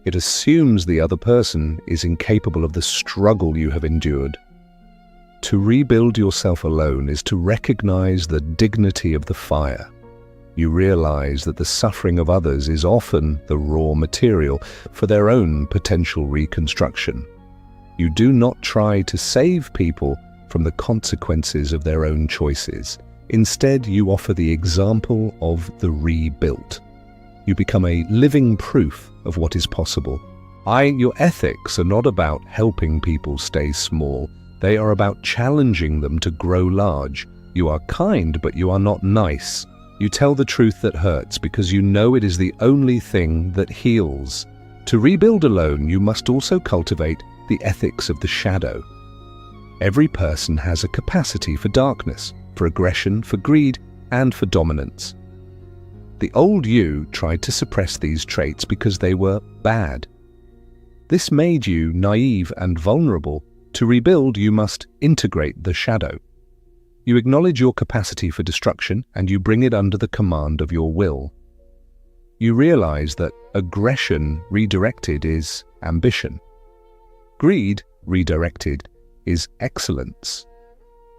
It assumes the other person is incapable of the struggle you have endured. To rebuild yourself alone is to recognize the dignity of the fire. You realize that the suffering of others is often the raw material for their own potential reconstruction. You do not try to save people from the consequences of their own choices. Instead, you offer the example of the rebuilt. You become a living proof of what is possible. Your ethics are not about helping people stay small. They are about challenging them to grow large. You are kind, but you are not nice. You tell the truth that hurts because you know it is the only thing that heals. To rebuild alone, you must also cultivate the ethics of the shadow. Every person has a capacity for darkness, for aggression, for greed, and for dominance. The old you tried to suppress these traits because they were bad. This made you naive and vulnerable. To rebuild, you must integrate the shadow. You acknowledge your capacity for destruction and you bring it under the command of your will. You realize that aggression redirected is ambition. Greed redirected is excellence.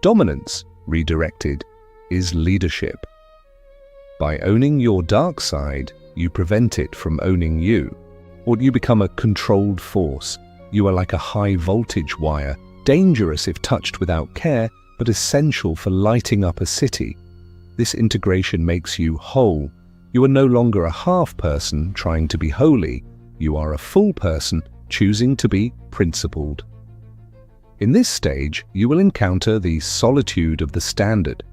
Dominance redirected is leadership. By owning your dark side, you prevent it from owning you, or you become a controlled force. You are like a high-voltage wire, dangerous if touched without care, but essential for lighting up a city. This integration makes you whole. You are no longer a half person trying to be holy. You are a full person choosing to be principled. In this stage, you will encounter the solitude of the standard.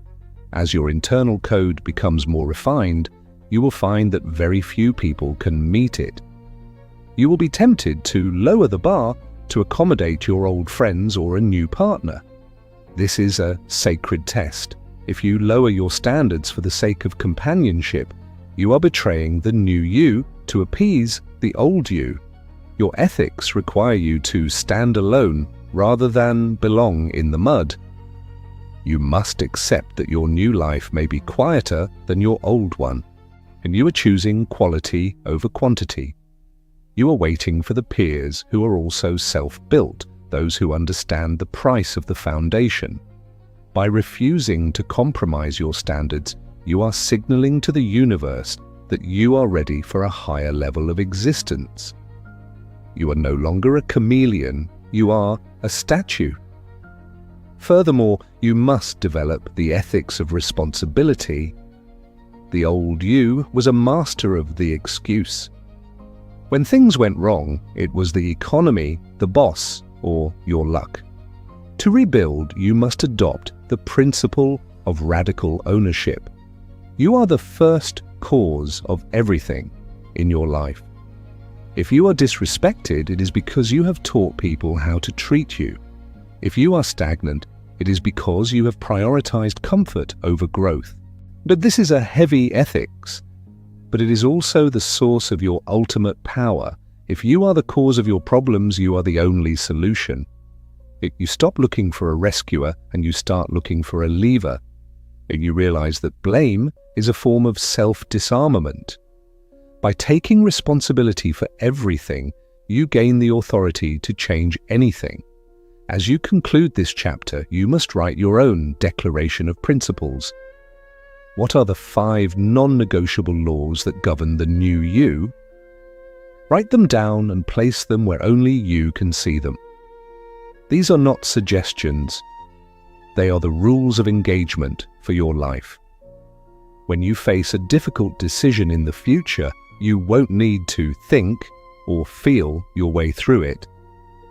As your internal code becomes more refined, you will find that very few people can meet it. You will be tempted to lower the bar to accommodate your old friends or a new partner. This is a sacred test. If you lower your standards for the sake of companionship, you are betraying the new you to appease the old you. Your ethics require you to stand alone rather than belong in the mud. You must accept that your new life may be quieter than your old one, and you are choosing quality over quantity. You are waiting for the peers who are also self-built, those who understand the price of the foundation. By refusing to compromise your standards, you are signaling to the universe that you are ready for a higher level of existence. You are no longer a chameleon, you are a statue. Furthermore, you must develop the ethics of responsibility. The old you was a master of the excuse. When things went wrong, it was the economy, the boss, or your luck. To rebuild, you must adopt the principle of radical ownership. You are the first cause of everything in your life. If you are disrespected, it is because you have taught people how to treat you. If you are stagnant, it is because you have prioritized comfort over growth. But this is a heavy ethics, but it is also the source of your ultimate power. If you are the cause of your problems, you are the only solution. You stop looking for a rescuer and you start looking for a lever. You realize that blame is a form of self-disarmament. By taking responsibility for everything, you gain the authority to change anything. As you conclude this chapter, you must write your own declaration of principles. What are the 5 non-negotiable laws that govern the new you? Write them down and place them where only you can see them. These are not suggestions. They are the rules of engagement for your life. When you face a difficult decision in the future, you won't need to think or feel your way through it.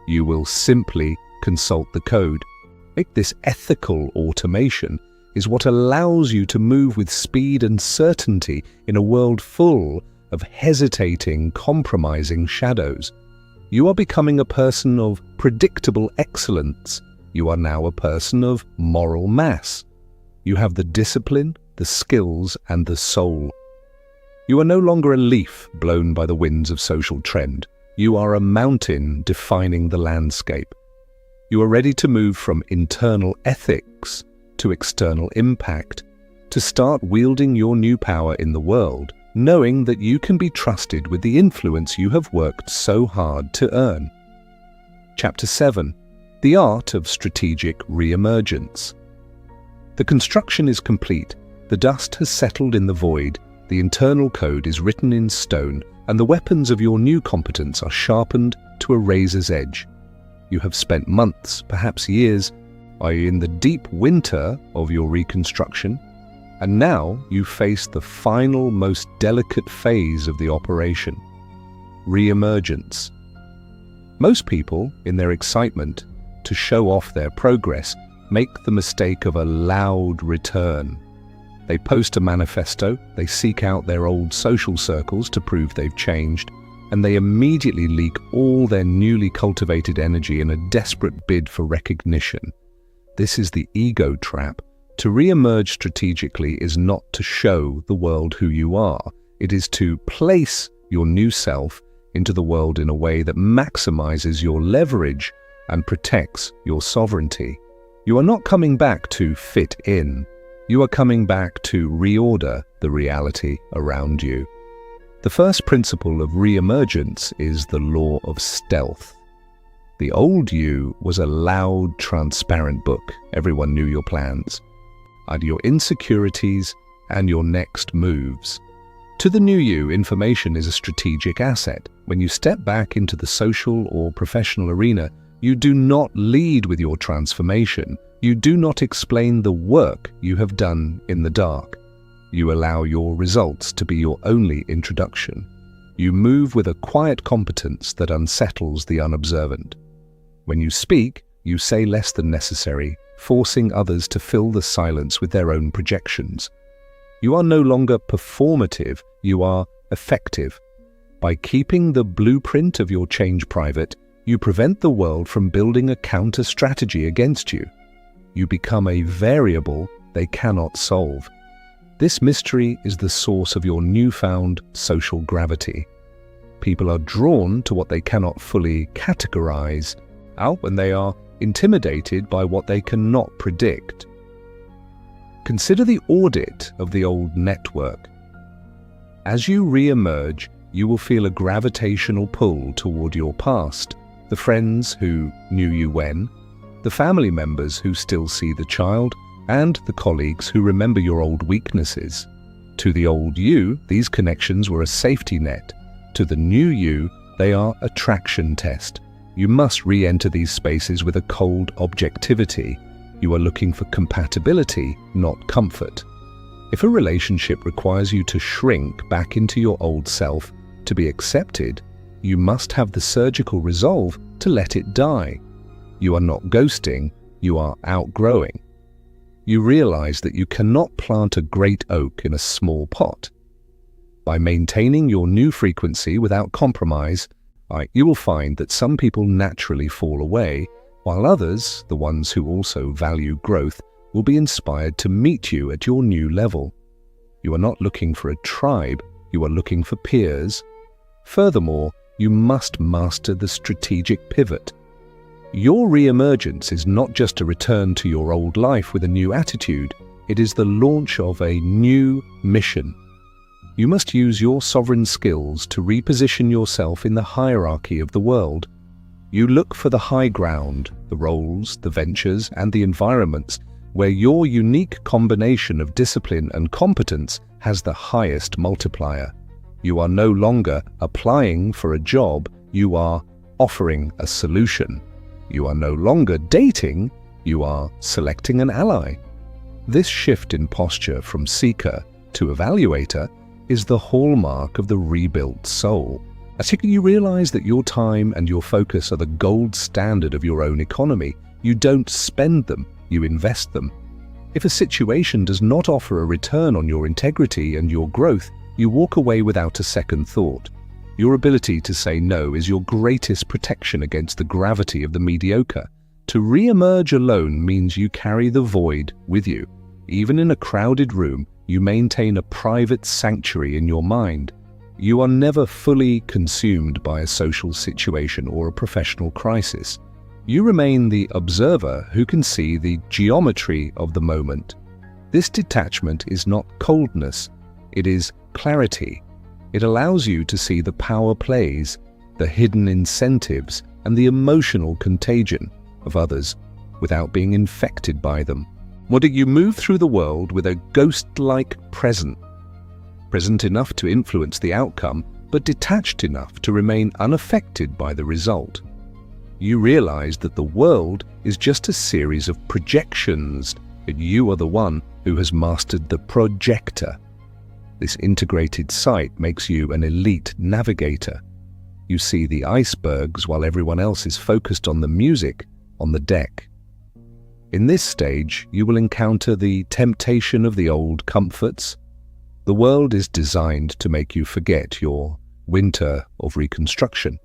You will simply consult the code. This ethical automation is what allows you to move with speed and certainty in a world full of hesitating, compromising shadows. You are becoming a person of predictable excellence. You are now a person of moral mass. You have the discipline, the skills, and the soul. You are no longer a leaf blown by the winds of social trend. You are a mountain defining the landscape. You are ready to move from internal ethics to external impact, to start wielding your new power in the world, knowing that you can be trusted with the influence you have worked so hard to earn. Chapter 7. The Art of Strategic Re-emergence. The construction is complete, the dust has settled in the void, the internal code is written in stone, and the weapons of your new competence are sharpened to a razor's edge. You have spent months, perhaps years, in the deep winter of your reconstruction, and now you face the final, most delicate phase of the operation: re-emergence. Most people, in their excitement to show off their progress, make the mistake of a loud return. They post a manifesto, they seek out their old social circles to prove they've changed, and they immediately leak all their newly cultivated energy in a desperate bid for recognition. This is the ego trap. To re-emerge strategically is not to show the world who you are. It is to place your new self into the world in a way that maximizes your leverage and protects your sovereignty. You are not coming back to fit in. You are coming back to reorder the reality around you. The first principle of re-emergence is the law of stealth. The old you was a loud, transparent book. Everyone knew your plans, and your insecurities, and your next moves. To the new you, information is a strategic asset. When you step back into the social or professional arena, you do not lead with your transformation. You do not explain the work you have done in the dark. You allow your results to be your only introduction. You move with a quiet competence that unsettles the unobservant. When you speak, you say less than necessary, forcing others to fill the silence with their own projections. You are no longer performative, you are effective. By keeping the blueprint of your change private, you prevent the world from building a counter-strategy against you. You become a variable they cannot solve. This mystery is the source of your newfound social gravity. People are drawn to what they cannot fully categorize, when they are intimidated by what they cannot predict. Consider the audit of the old network. As you re-emerge, you will feel a gravitational pull toward your past, the friends who knew you when, the family members who still see the child, and the colleagues who remember your old weaknesses. To the old you, these connections were a safety net. To the new you, they are a traction test. You must re-enter these spaces with a cold objectivity. You are looking for compatibility, not comfort. If a relationship requires you to shrink back into your old self to be accepted, you must have the surgical resolve to let it die. You are not ghosting, you are outgrowing. You realize that you cannot plant a great oak in a small pot. By maintaining your new frequency without compromise, you will find that some people naturally fall away, while others, the ones who also value growth, will be inspired to meet you at your new level. You are not looking for a tribe, you are looking for peers. Furthermore, you must master the strategic pivot. Your re-emergence is not just a return to your old life with a new attitude, it is the launch of a new mission. You must use your sovereign skills to reposition yourself in the hierarchy of the world. You look for the high ground, the roles, the ventures, and the environments where your unique combination of discipline and competence has the highest multiplier. You are no longer applying for a job, you are offering a solution. You are no longer dating, you are selecting an ally. This shift in posture from seeker to evaluator is the hallmark of the rebuilt soul. As you realize that your time and your focus are the gold standard of your own economy, You don't spend them, you invest them. If a situation does not offer a return on your integrity and your growth, you walk away without a second thought. Your ability to say no is your greatest protection against the gravity of the mediocre. To re-emerge alone means you carry the void with you. Even in a crowded room, you maintain a private sanctuary in your mind. You are never fully consumed by a social situation or a professional crisis. You remain the observer who can see the geometry of the moment. This detachment is not coldness, it is clarity. It allows you to see the power plays, the hidden incentives, and the emotional contagion of others without being infected by them. What do you move through the world with a ghost-like present enough to influence the outcome, but detached enough to remain unaffected by the result. You realize that the world is just a series of projections, and you are the one who has mastered the projector. This integrated sight makes you an elite navigator. You see the icebergs while everyone else is focused on the music on the deck. In this stage, you will encounter the temptation of the old comforts. The world is designed to make you forget your winter of reconstruction.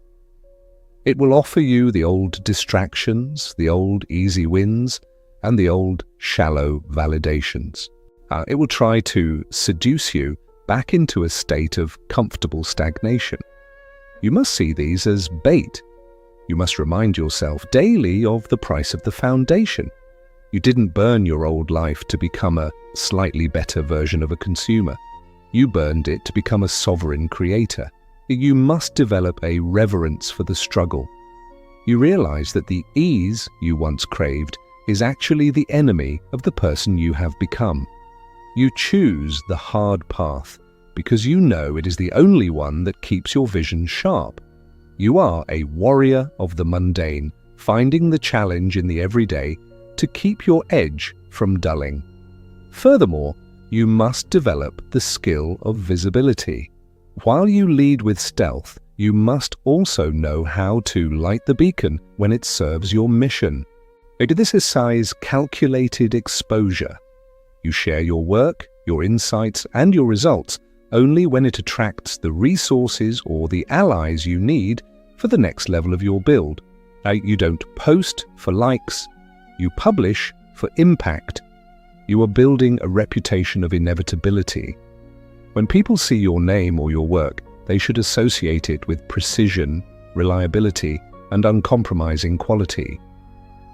It will offer you the old distractions, the old easy wins, and the old shallow validations. It will try to seduce you back into a state of comfortable stagnation. You must see these as bait. You must remind yourself daily of the price of the foundation. You didn't burn your old life to become a slightly better version of a consumer. You burned it to become a sovereign creator. You must develop a reverence for the struggle. You realize that the ease you once craved is actually the enemy of the person you have become. You choose the hard path because you know it is the only one that keeps your vision sharp. You are a warrior of the mundane, finding the challenge in the everyday to keep your edge from dulling. Furthermore, you must develop the skill of visibility. While you lead with stealth, you must also know how to light the beacon when it serves your mission. This is calculated exposure. You share your work, your insights, and your results only when it attracts the resources or the allies you need for the next level of your build. You don't post for likes, you publish for impact. You are building a reputation of inevitability. When people see your name or your work, they should associate it with precision, reliability, and uncompromising quality.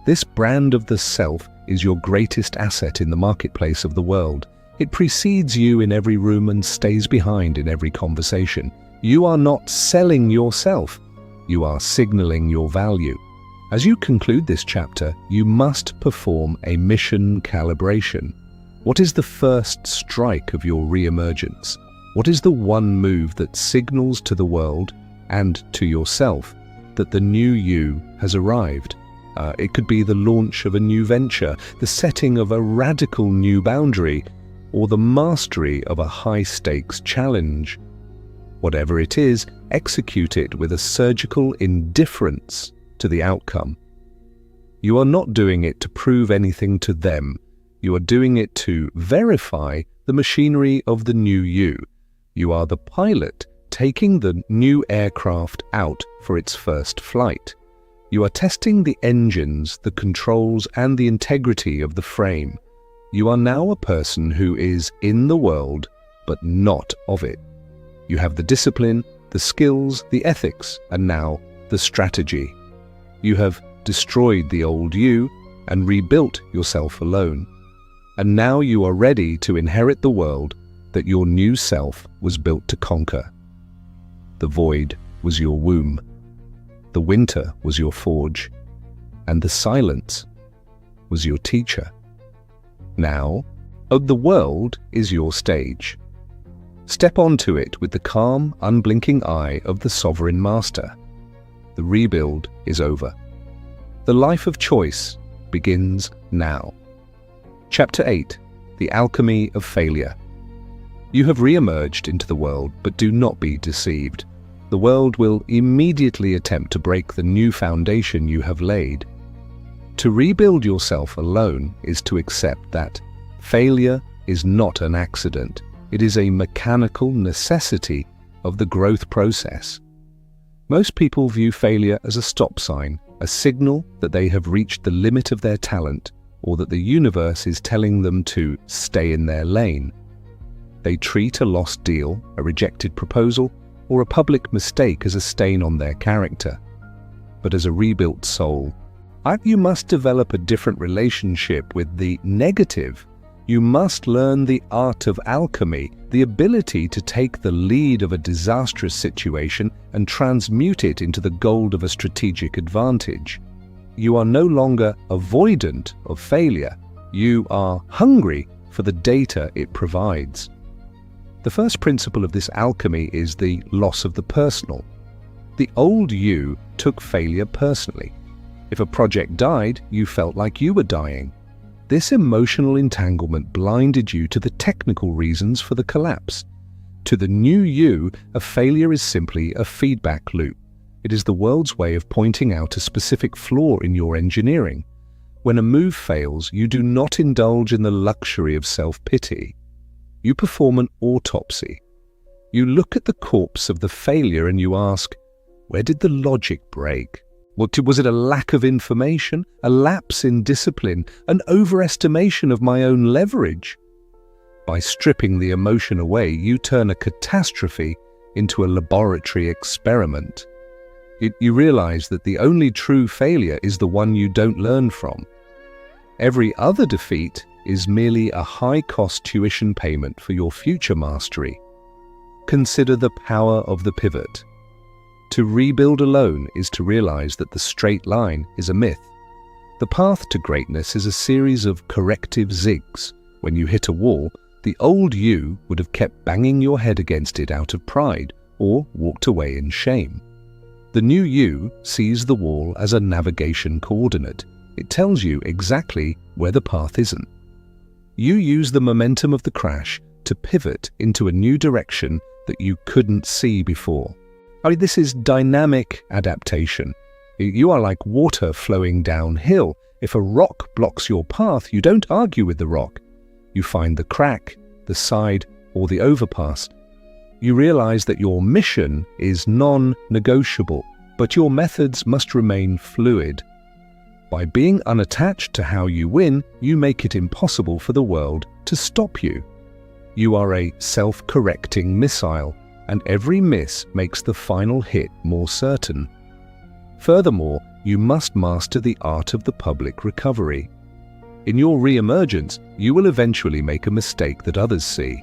This brand of the self is your greatest asset in the marketplace of the world. It precedes you in every room and stays behind in every conversation. You are not selling yourself. You are signaling your value. As you conclude this chapter, you must perform a mission calibration. What is the first strike of your re-emergence? What is the one move that signals to the world and to yourself that the new you has arrived? It could be the launch of a new venture, the setting of a radical new boundary, or the mastery of a high-stakes challenge. Whatever it is, execute it with a surgical indifference to the outcome. You are not doing it to prove anything to them. You are doing it to verify the machinery of the new you. You are the pilot taking the new aircraft out for its first flight. You are testing the engines, the controls, and the integrity of the frame. You are now a person who is in the world, but not of it. You have the discipline, the skills, the ethics, and now the strategy. You have destroyed the old you and rebuilt yourself alone. And now you are ready to inherit the world that your new self was built to conquer. The void was your womb. The winter was your forge, and the silence was your teacher. Now, the world is your stage. Step onto it with the calm, unblinking eye of the sovereign master. The rebuild is over. The life of choice begins now. Chapter 8: The Alchemy of Failure. You have re-emerged into the world, but do not be deceived. The world will immediately attempt to break the new foundation you have laid. To rebuild yourself alone is to accept that failure is not an accident. It is a mechanical necessity of the growth process. Most people view failure as a stop sign, a signal that they have reached the limit of their talent, or that the universe is telling them to stay in their lane. They treat a lost deal, a rejected proposal, or a public mistake as a stain on their character. But as a rebuilt soul, you must develop a different relationship with the negative. You must learn the art of alchemy, the ability to take the lead of a disastrous situation and transmute it into the gold of a strategic advantage. You are no longer avoidant of failure. You are hungry for the data it provides. The first principle of this alchemy is the loss of the personal. The old you took failure personally. If a project died, you felt like you were dying. This emotional entanglement blinded you to the technical reasons for the collapse. To the new you, a failure is simply a feedback loop. It is the world's way of pointing out a specific flaw in your engineering. When a move fails, you do not indulge in the luxury of self-pity. You perform an autopsy. You look at the corpse of the failure and you ask, where did the logic break? Was it a lack of information, a lapse in discipline, an overestimation of my own leverage? By stripping the emotion away, you turn a catastrophe into a laboratory experiment. You realize that the only true failure is the one you don't learn from. Every other defeat is merely a high-cost tuition payment for your future mastery. Consider the power of the pivot. To rebuild alone is to realize that the straight line is a myth. The path to greatness is a series of corrective zigs. When you hit a wall, the old you would have kept banging your head against it out of pride or walked away in shame. The new you sees the wall as a navigation coordinate. It tells you exactly where the path isn't. You use the momentum of the crash to pivot into a new direction that you couldn't see before. This is dynamic adaptation. You are like water flowing downhill. If a rock blocks your path, you don't argue with the rock. You find the crack, the side, or the overpass. You realize that your mission is non-negotiable, but your methods must remain fluid. By being unattached to how you win, you make it impossible for the world to stop you. You are a self-correcting missile, and every miss makes the final hit more certain. Furthermore, you must master the art of the public recovery. In your re-emergence, you will eventually make a mistake that others see.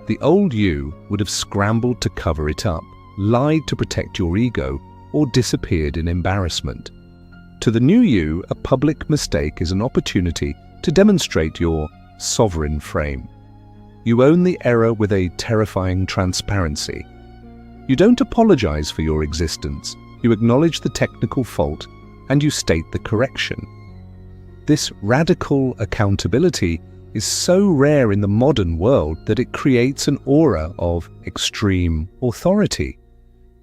The old you would have scrambled to cover it up, lied to protect your ego, or disappeared in embarrassment. To the new you, a public mistake is an opportunity to demonstrate your sovereign frame. You own the error with a terrifying transparency. You don't apologize for your existence. You acknowledge the technical fault and you state the correction. This radical accountability is so rare in the modern world that it creates an aura of extreme authority.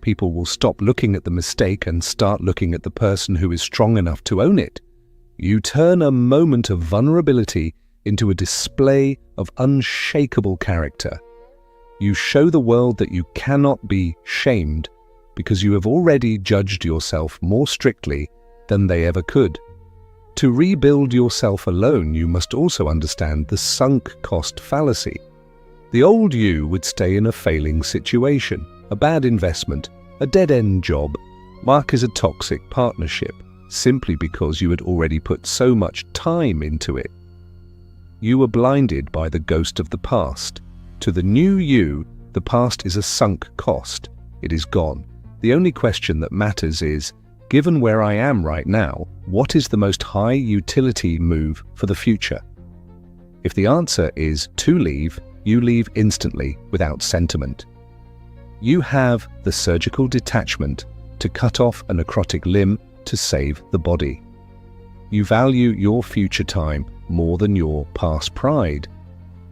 People will stop looking at the mistake and start looking at the person who is strong enough to own it. You turn a moment of vulnerability into a display of unshakable character. You show the world that you cannot be shamed because you have already judged yourself more strictly than they ever could. To rebuild yourself alone, you must also understand the sunk cost fallacy. The old you would stay in a failing situation, a bad investment, a dead-end job, marked as a toxic partnership, simply because you had already put so much time into it. You were blinded by the ghost of the past. To the new you, the past is a sunk cost. It is gone. The only question that matters is, given where I am right now, what is the most high utility move for the future? If the answer is to leave, you leave instantly without sentiment. You have the surgical detachment to cut off a necrotic limb to save the body. You value your future time more than your past pride.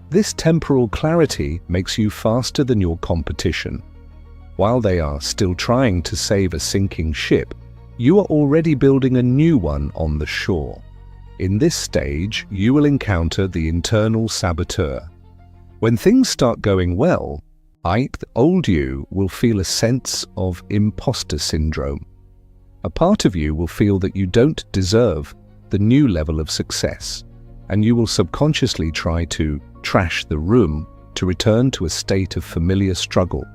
This temporal clarity makes you faster than your competition. While they are still trying to save a sinking ship, you are already building a new one on the shore. In this stage, you will encounter the internal saboteur. When things start going well, the old you will feel a sense of imposter syndrome. A part of you will feel that you don't deserve the new level of success, and you will subconsciously try to trash the room to return to a state of familiar struggle.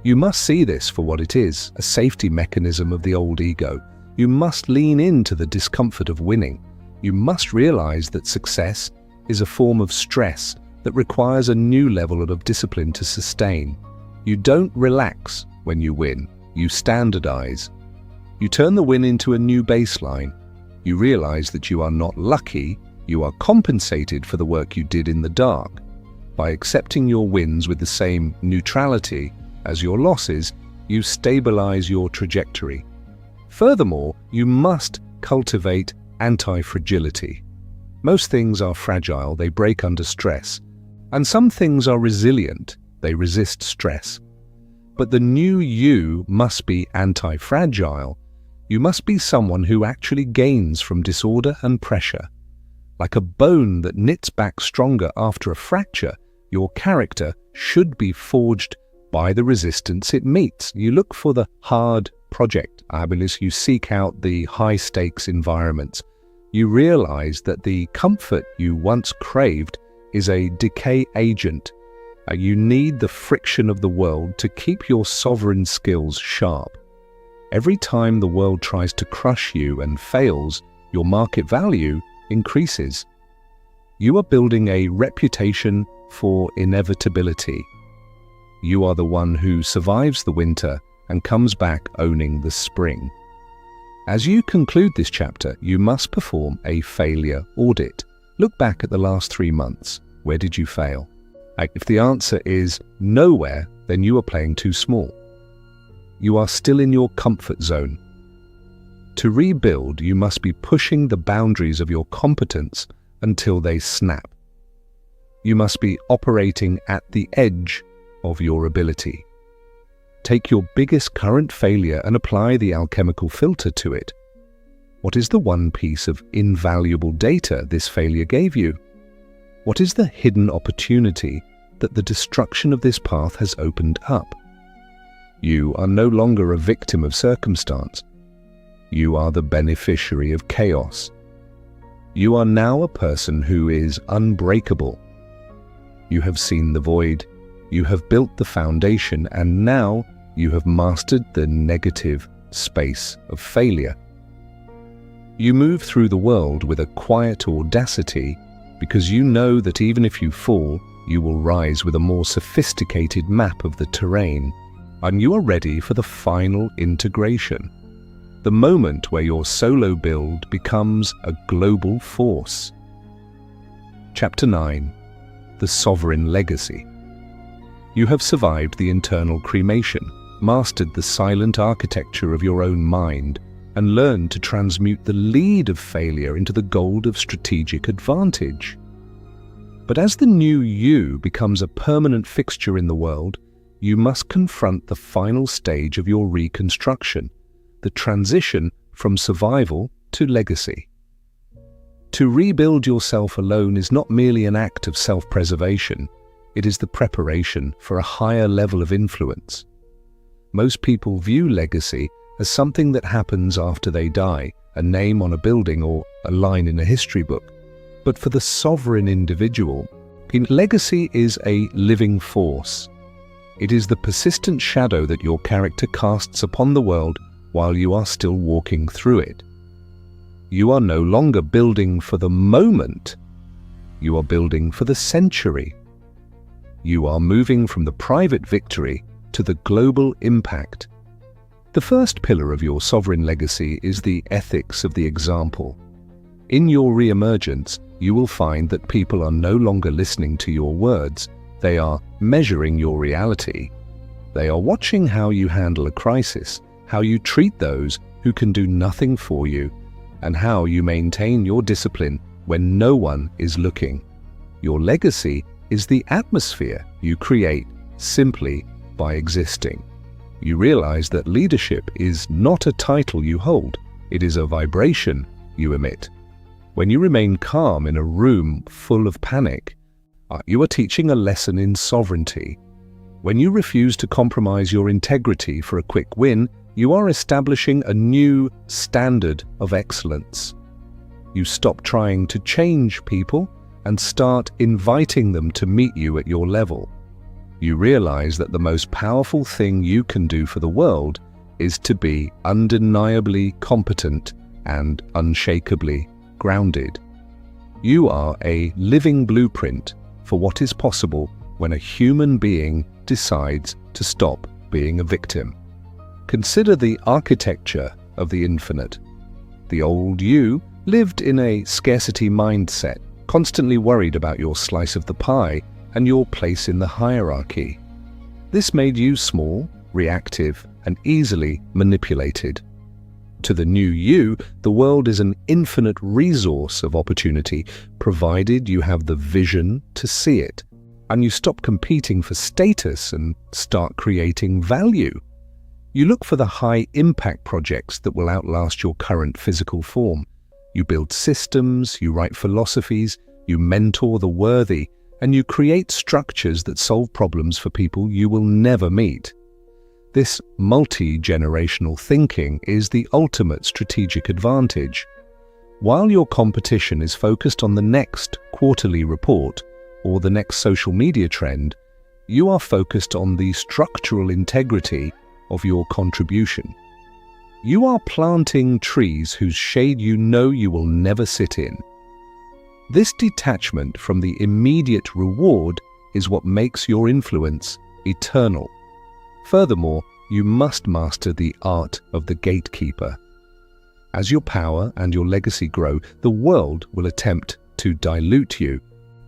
You must see this for what it is, a safety mechanism of the old ego. You must lean into the discomfort of winning. You must realize that success is a form of stress that requires a new level of discipline to sustain. You don't relax when you win, you standardize. You turn the win into a new baseline. You realize that you are not lucky, you are compensated for the work you did in the dark. By accepting your wins with the same neutrality as your losses, you stabilize your trajectory. Furthermore, you must cultivate anti-fragility. Most things are fragile, they break under stress. And some things are resilient, they resist stress. But the new you must be anti-fragile. You must be someone who actually gains from disorder and pressure. Like a bone that knits back stronger after a fracture, your character should be forged by the resistance it meets. You look for the hard project abilis, you seek out the high-stakes environments. You realize that the comfort you once craved is a decay agent. You need the friction of the world to keep your sovereign skills sharp. Every time the world tries to crush you and fails, your market value increases. You are building a reputation for inevitability. You are the one who survives the winter and comes back owning the spring. As you conclude this chapter, you must perform a failure audit. Look back at the last 3 months. Where did you fail? If the answer is nowhere, then you are playing too small. You are still in your comfort zone. To rebuild, you must be pushing the boundaries of your competence until they snap. You must be operating at the edge of your ability. Take your biggest current failure and apply the alchemical filter to it. What is the one piece of invaluable data this failure gave you? What is the hidden opportunity that the destruction of this path has opened up? You are no longer a victim of circumstance. You are the beneficiary of chaos. You are now a person who is unbreakable. You have seen the void, you have built the foundation, and now you have mastered the negative space of failure. You move through the world with a quiet audacity because you know that even if you fall, you will rise with a more sophisticated map of the terrain, and you are ready for the final integration, the moment where your solo build becomes a global force. Chapter 9. The Sovereign Legacy. You have survived the internal cremation, mastered the silent architecture of your own mind, and learned to transmute the lead of failure into the gold of strategic advantage. But as the new you becomes a permanent fixture in the world, you must confront the final stage of your reconstruction, the transition from survival to legacy. To rebuild yourself alone is not merely an act of self-preservation, it is the preparation for a higher level of influence. Most people view legacy as something that happens after they die, a name on a building or a line in a history book. But for the sovereign individual, legacy is a living force. It is the persistent shadow that your character casts upon the world while you are still walking through it. You are no longer building for the moment, you are building for the century. You are moving from the private victory to the global impact. The first pillar of your sovereign legacy is the ethics of the example. In your re-emergence, you will find that people are no longer listening to your words, they are measuring your reality. They are watching how you handle a crisis, how you treat those who can do nothing for you, and how you maintain your discipline when no one is looking. Your legacy is the atmosphere you create simply by existing. You realize that leadership is not a title you hold, it is a vibration you emit. When you remain calm in a room full of panic, you are teaching a lesson in sovereignty. When you refuse to compromise your integrity for a quick win, you are establishing a new standard of excellence. You stop trying to change people and start inviting them to meet you at your level. You realize that the most powerful thing you can do for the world is to be undeniably competent and unshakably grounded. You are a living blueprint for what is possible when a human being decides to stop being a victim. Consider the architecture of the infinite. The old you lived in a scarcity mindset, constantly worried about your slice of the pie and your place in the hierarchy. This made you small, reactive, and easily manipulated. To the new you, the world is an infinite resource of opportunity, provided you have the vision to see it, and you stop competing for status and start creating value. You look for the high-impact projects that will outlast your current physical form. You build systems, you write philosophies, you mentor the worthy, and you create structures that solve problems for people you will never meet. This multi-generational thinking is the ultimate strategic advantage. While your competition is focused on the next quarterly report or the next social media trend, you are focused on the structural integrity of your contribution. You are planting trees whose shade you know you will never sit in. This detachment from the immediate reward is what makes your influence eternal. Furthermore, you must master the art of the gatekeeper. As your power and your legacy grow, the world will attempt to dilute you,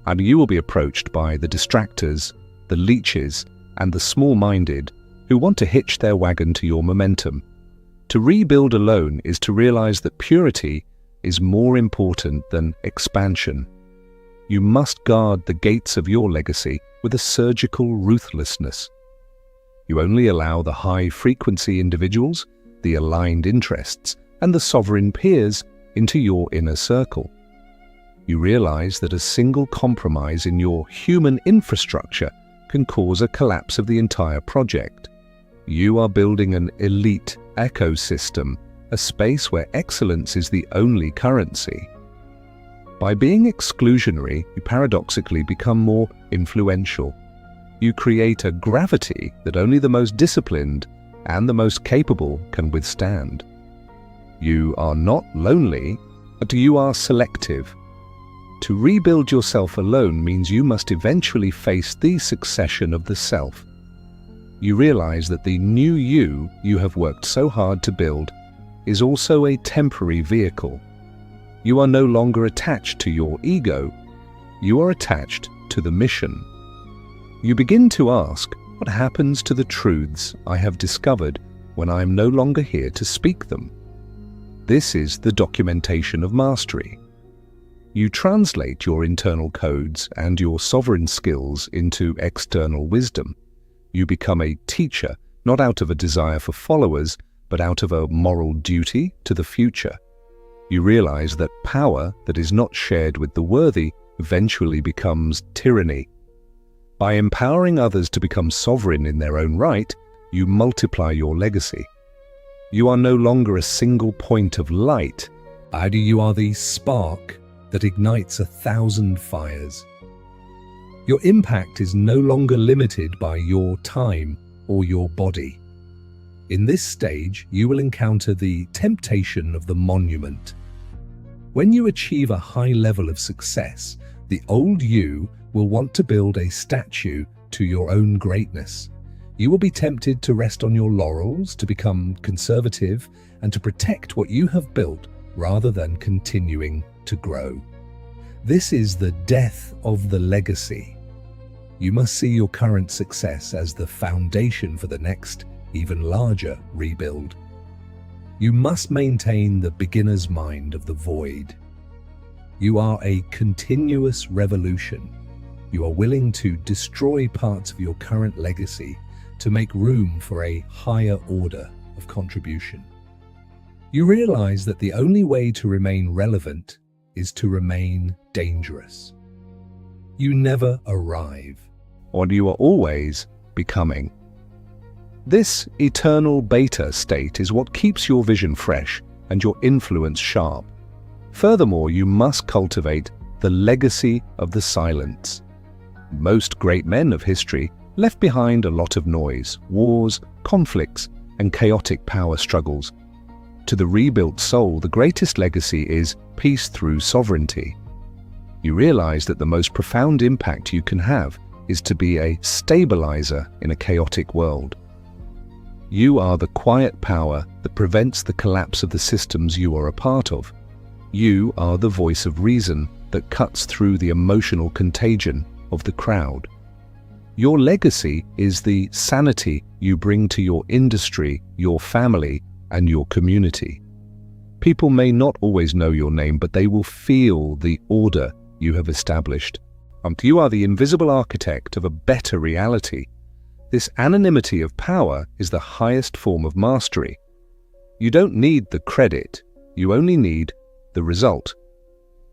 and you will be approached by the distractors, the leeches, and the small-minded who want to hitch their wagon to your momentum. To rebuild alone is to realize that purity is more important than expansion. You must guard the gates of your legacy with a surgical ruthlessness. You only allow the high-frequency individuals, the aligned interests, and the sovereign peers into your inner circle. You realize that a single compromise in your human infrastructure can cause a collapse of the entire project. You are building an elite ecosystem, a space where excellence is the only currency. By being exclusionary, you paradoxically become more influential. You create a gravity that only the most disciplined and the most capable can withstand. You are not lonely, but you are selective. To rebuild yourself alone means you must eventually face the succession of the self. You realize that the new you have worked so hard to build is also a temporary vehicle. You are no longer attached to your ego. You are attached to the mission. You begin to ask, what happens to the truths I have discovered when I am no longer here to speak them? This is the documentation of mastery. You translate your internal codes and your sovereign skills into external wisdom. You become a teacher, not out of a desire for followers, but out of a moral duty to the future. You realize that power that is not shared with the worthy eventually becomes tyranny. By empowering others to become sovereign in their own right, you multiply your legacy. You are no longer a single point of light. Rather, you are the spark that ignites 1,000 fires. Your impact is no longer limited by your time or your body. In this stage, you will encounter the temptation of the monument. When you achieve a high level of success, the old you will want to build a statue to your own greatness. You will be tempted to rest on your laurels, to become conservative, and to protect what you have built rather than continuing to grow. This is the death of the legacy. You must see your current success as the foundation for the next, even larger rebuild. You must maintain the beginner's mind of the void. You are a continuous revolution. You are willing to destroy parts of your current legacy to make room for a higher order of contribution. You realize that the only way to remain relevant is to remain dangerous. You never arrive, or you are always becoming. This eternal beta state is what keeps your vision fresh and your influence sharp. Furthermore, you must cultivate the legacy of the silence. Most great men of history left behind a lot of noise, wars, conflicts, and chaotic power struggles. To the rebuilt soul, the greatest legacy is peace through sovereignty. You realize that the most profound impact you can have is to be a stabilizer in a chaotic world. You are the quiet power that prevents the collapse of the systems you are a part of. You are the voice of reason that cuts through the emotional contagion of the crowd. Your legacy is the sanity you bring to your industry, your family, and your community. People may not always know your name, but they will feel the order you have established. You are the invisible architect of a better reality. This anonymity of power is the highest form of mastery. You don't need the credit, you only need the result.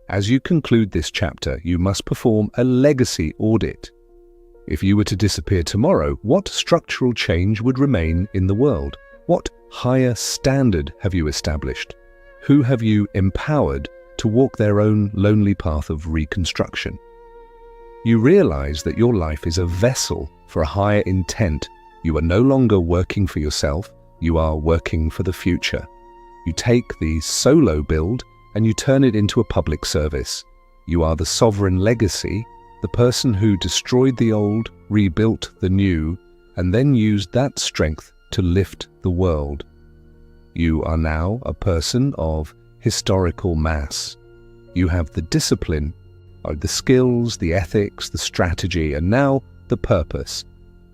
As you conclude this chapter, you must perform a legacy audit. If you were to disappear tomorrow, what structural change would remain in the world? What higher standard have you established? Who have you empowered to walk their own lonely path of reconstruction? You realize that your life is a vessel for a higher intent. You are no longer working for yourself, you are working for the future. You take the solo build and you turn it into a public service. You are the sovereign legacy, the person who destroyed the old, rebuilt the new, and then used that strength to lift the world. You are now a person of historical mass. You have the discipline, the skills, the ethics, the strategy, and now the purpose.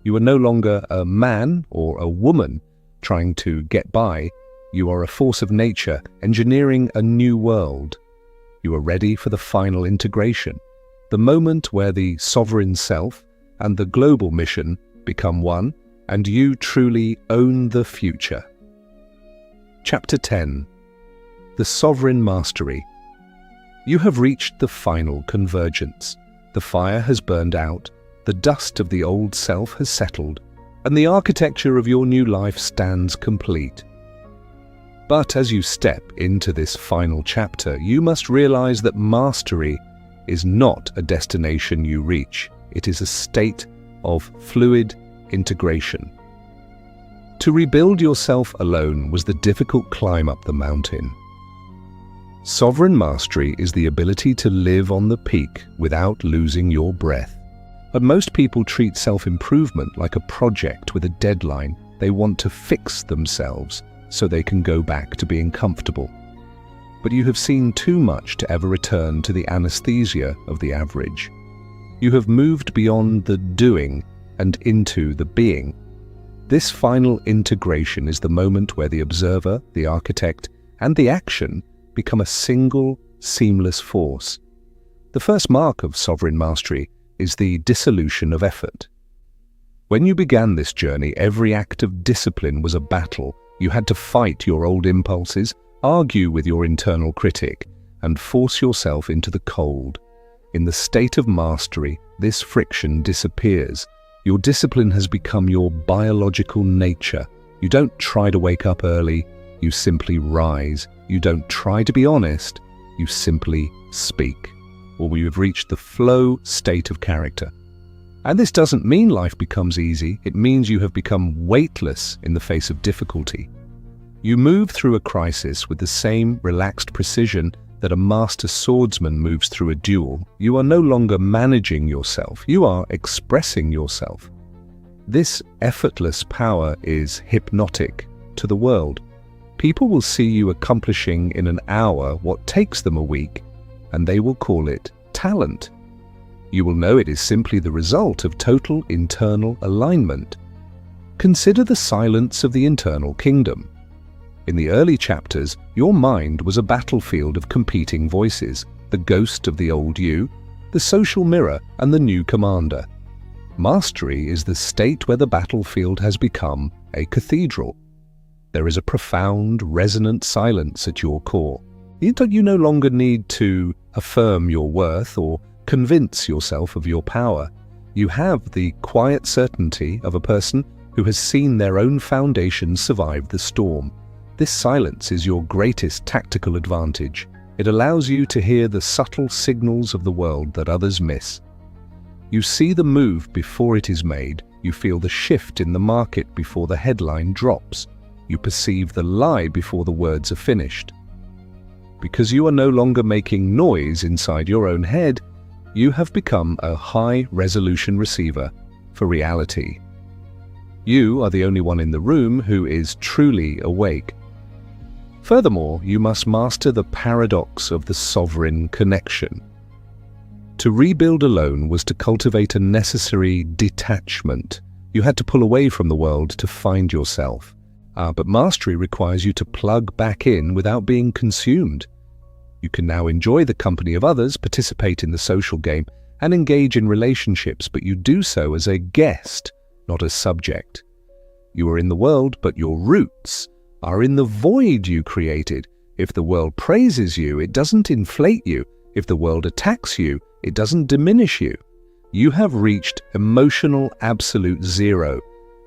You are no longer a man or a woman trying to get by. You are a force of nature, engineering a new world. You are ready for the final integration, the moment where the sovereign self and the global mission become one, and you truly own the future. Chapter 10. The Sovereign Mastery. You have reached the final convergence. The fire has burned out, the dust of the old self has settled, and the architecture of your new life stands complete. But as you step into this final chapter, you must realize that mastery is not a destination you reach. It is a state of fluid integration. To rebuild yourself alone was the difficult climb up the mountain. Sovereign mastery is the ability to live on the peak without losing your breath. But most people treat self-improvement like a project with a deadline. They want to fix themselves so they can go back to being comfortable. But you have seen too much to ever return to the anesthesia of the average. You have moved beyond the doing and into the being. This final integration is the moment where the observer, the architect, and the action become a single, seamless force. The first mark of sovereign mastery is the dissolution of effort. When you began this journey, every act of discipline was a battle. You had to fight your old impulses, argue with your internal critic, and force yourself into the cold. In the state of mastery, this friction disappears. Your discipline has become your biological nature. You don't try to wake up early, you simply rise. You don't try to be honest, you simply speak. Or you have reached the flow state of character. And this doesn't mean life becomes easy, it means you have become weightless in the face of difficulty. You move through a crisis with the same relaxed precision that a master swordsman moves through a duel. You are no longer managing yourself, you are expressing yourself. This effortless power is hypnotic to the world. People will see you accomplishing in an hour what takes them a week, and they will call it talent. You will know it is simply the result of total internal alignment. Consider the silence of the internal kingdom. In the early chapters, your mind was a battlefield of competing voices, the ghost of the old you, the social mirror, and the new commander. Mastery is the state where the battlefield has become a cathedral. There is a profound, resonant silence at your core. You no longer need to affirm your worth or convince yourself of your power. You have the quiet certainty of a person who has seen their own foundations survive the storm. This silence is your greatest tactical advantage. It allows you to hear the subtle signals of the world that others miss. You see the move before it is made. You feel the shift in the market before the headline drops. You perceive the lie before the words are finished. Because you are no longer making noise inside your own head, you have become a high-resolution receiver for reality. You are the only one in the room who is truly awake. Furthermore, you must master the paradox of the sovereign connection. To rebuild alone was to cultivate a necessary detachment. You had to pull away from the world to find yourself. But mastery requires you to plug back in without being consumed. You can now enjoy the company of others, participate in the social game, and engage in relationships, but you do so as a guest, not as subject. You are in the world, but your roots are in the void you created. If the world praises you, it doesn't inflate you. If the world attacks you, it doesn't diminish you. You have reached emotional absolute zero.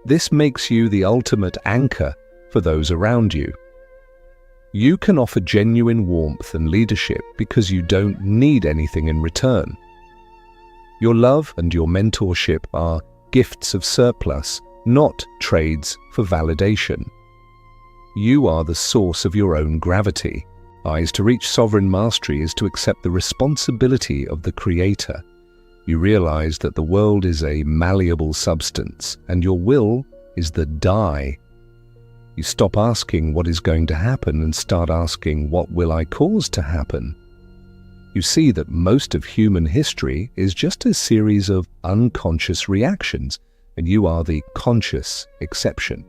This makes you the ultimate anchor for those around you. You can offer genuine warmth and leadership because you don't need anything in return. Your love and your mentorship are gifts of surplus, not trades for validation. You are the source of your own gravity. To reach sovereign mastery is to accept the responsibility of the creator. You realize that the world is a malleable substance, and your will is the die. You stop asking what is going to happen and start asking, what will I cause to happen? You see that most of human history is just a series of unconscious reactions, and you are the conscious exception.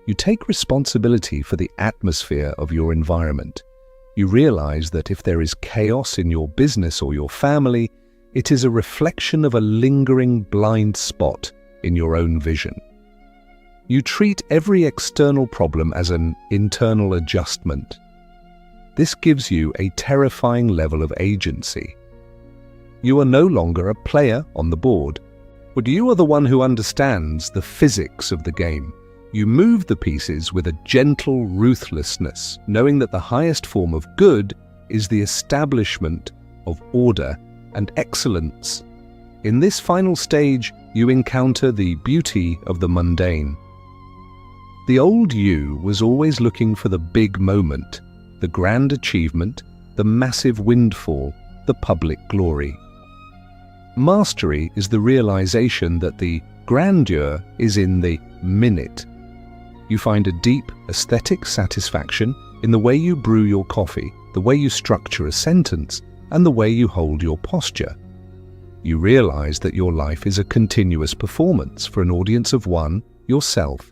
You take responsibility for the atmosphere of your environment. You realize that if there is chaos in your business or your family, it is a reflection of a lingering blind spot in your own vision. You treat every external problem as an internal adjustment. This gives you a terrifying level of agency. You are no longer a player on the board, but you are the one who understands the physics of the game. You move the pieces with a gentle ruthlessness, knowing that the highest form of good is the establishment of order and excellence. In this final stage, you encounter the beauty of the mundane. The old you was always looking for the big moment, the grand achievement, the massive windfall, the public glory. Mastery is the realization that the grandeur is in the minute. You find a deep aesthetic satisfaction in the way you brew your coffee, the way you structure a sentence, and the way you hold your posture. You realize that your life is a continuous performance for an audience of one, yourself.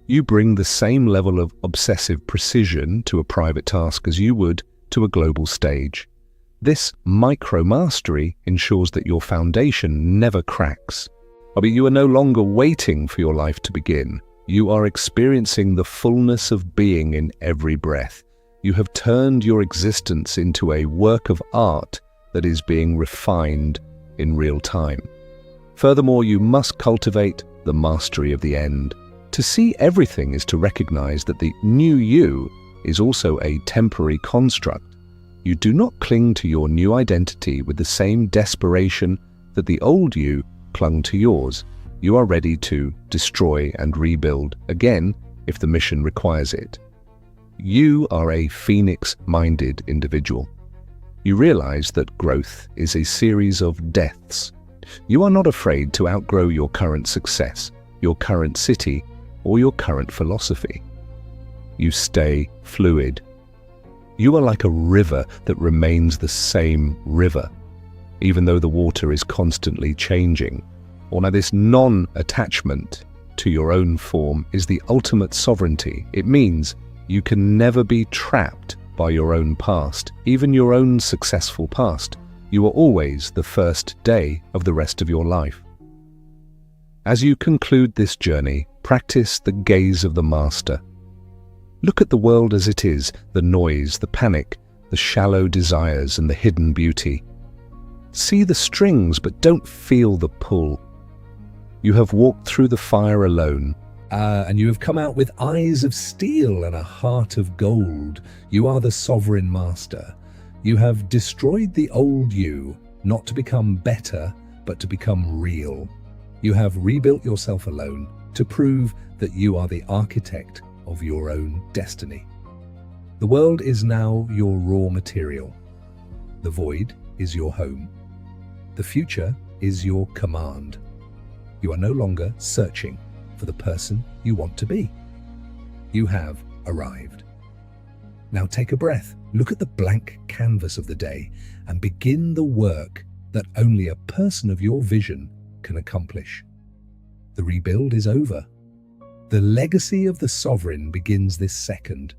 You bring the same level of obsessive precision to a private task as you would to a global stage. This micro-mastery ensures that your foundation never cracks. But you are no longer waiting for your life to begin. You are experiencing the fullness of being in every breath. You have turned your existence into a work of art that is being refined in real time. Furthermore, you must cultivate the mastery of the end. To see everything is to recognize that the new you is also a temporary construct. You do not cling to your new identity with the same desperation that the old you clung to yours. You are ready to destroy and rebuild again if the mission requires it. You are a phoenix-minded individual. You realize that growth is a series of deaths. You are not afraid to outgrow your current success, your current city, or your current philosophy. You stay fluid. You are like a river that remains the same river, even though the water is constantly changing. Now, this non-attachment to your own form is the ultimate sovereignty. It means you can never be trapped by your own past, even your own successful past. You are always the first day of the rest of your life. As you conclude this journey, practice the gaze of the master. Look at the world as it is, the noise, the panic, the shallow desires and the hidden beauty. See the strings, but don't feel the pull. You have walked through the fire alone, and you have come out with eyes of steel and a heart of gold. You are the sovereign master. You have destroyed the old you, not to become better, but to become real. You have rebuilt yourself alone to prove that you are the architect of your own destiny. The world is now your raw material. The void is your home. The future is your command. You are no longer searching for the person you want to be. You have arrived. Now take a breath, look at the blank canvas of the day, and begin the work that only a person of your vision can accomplish. The rebuild is over. The legacy of the sovereign begins this second.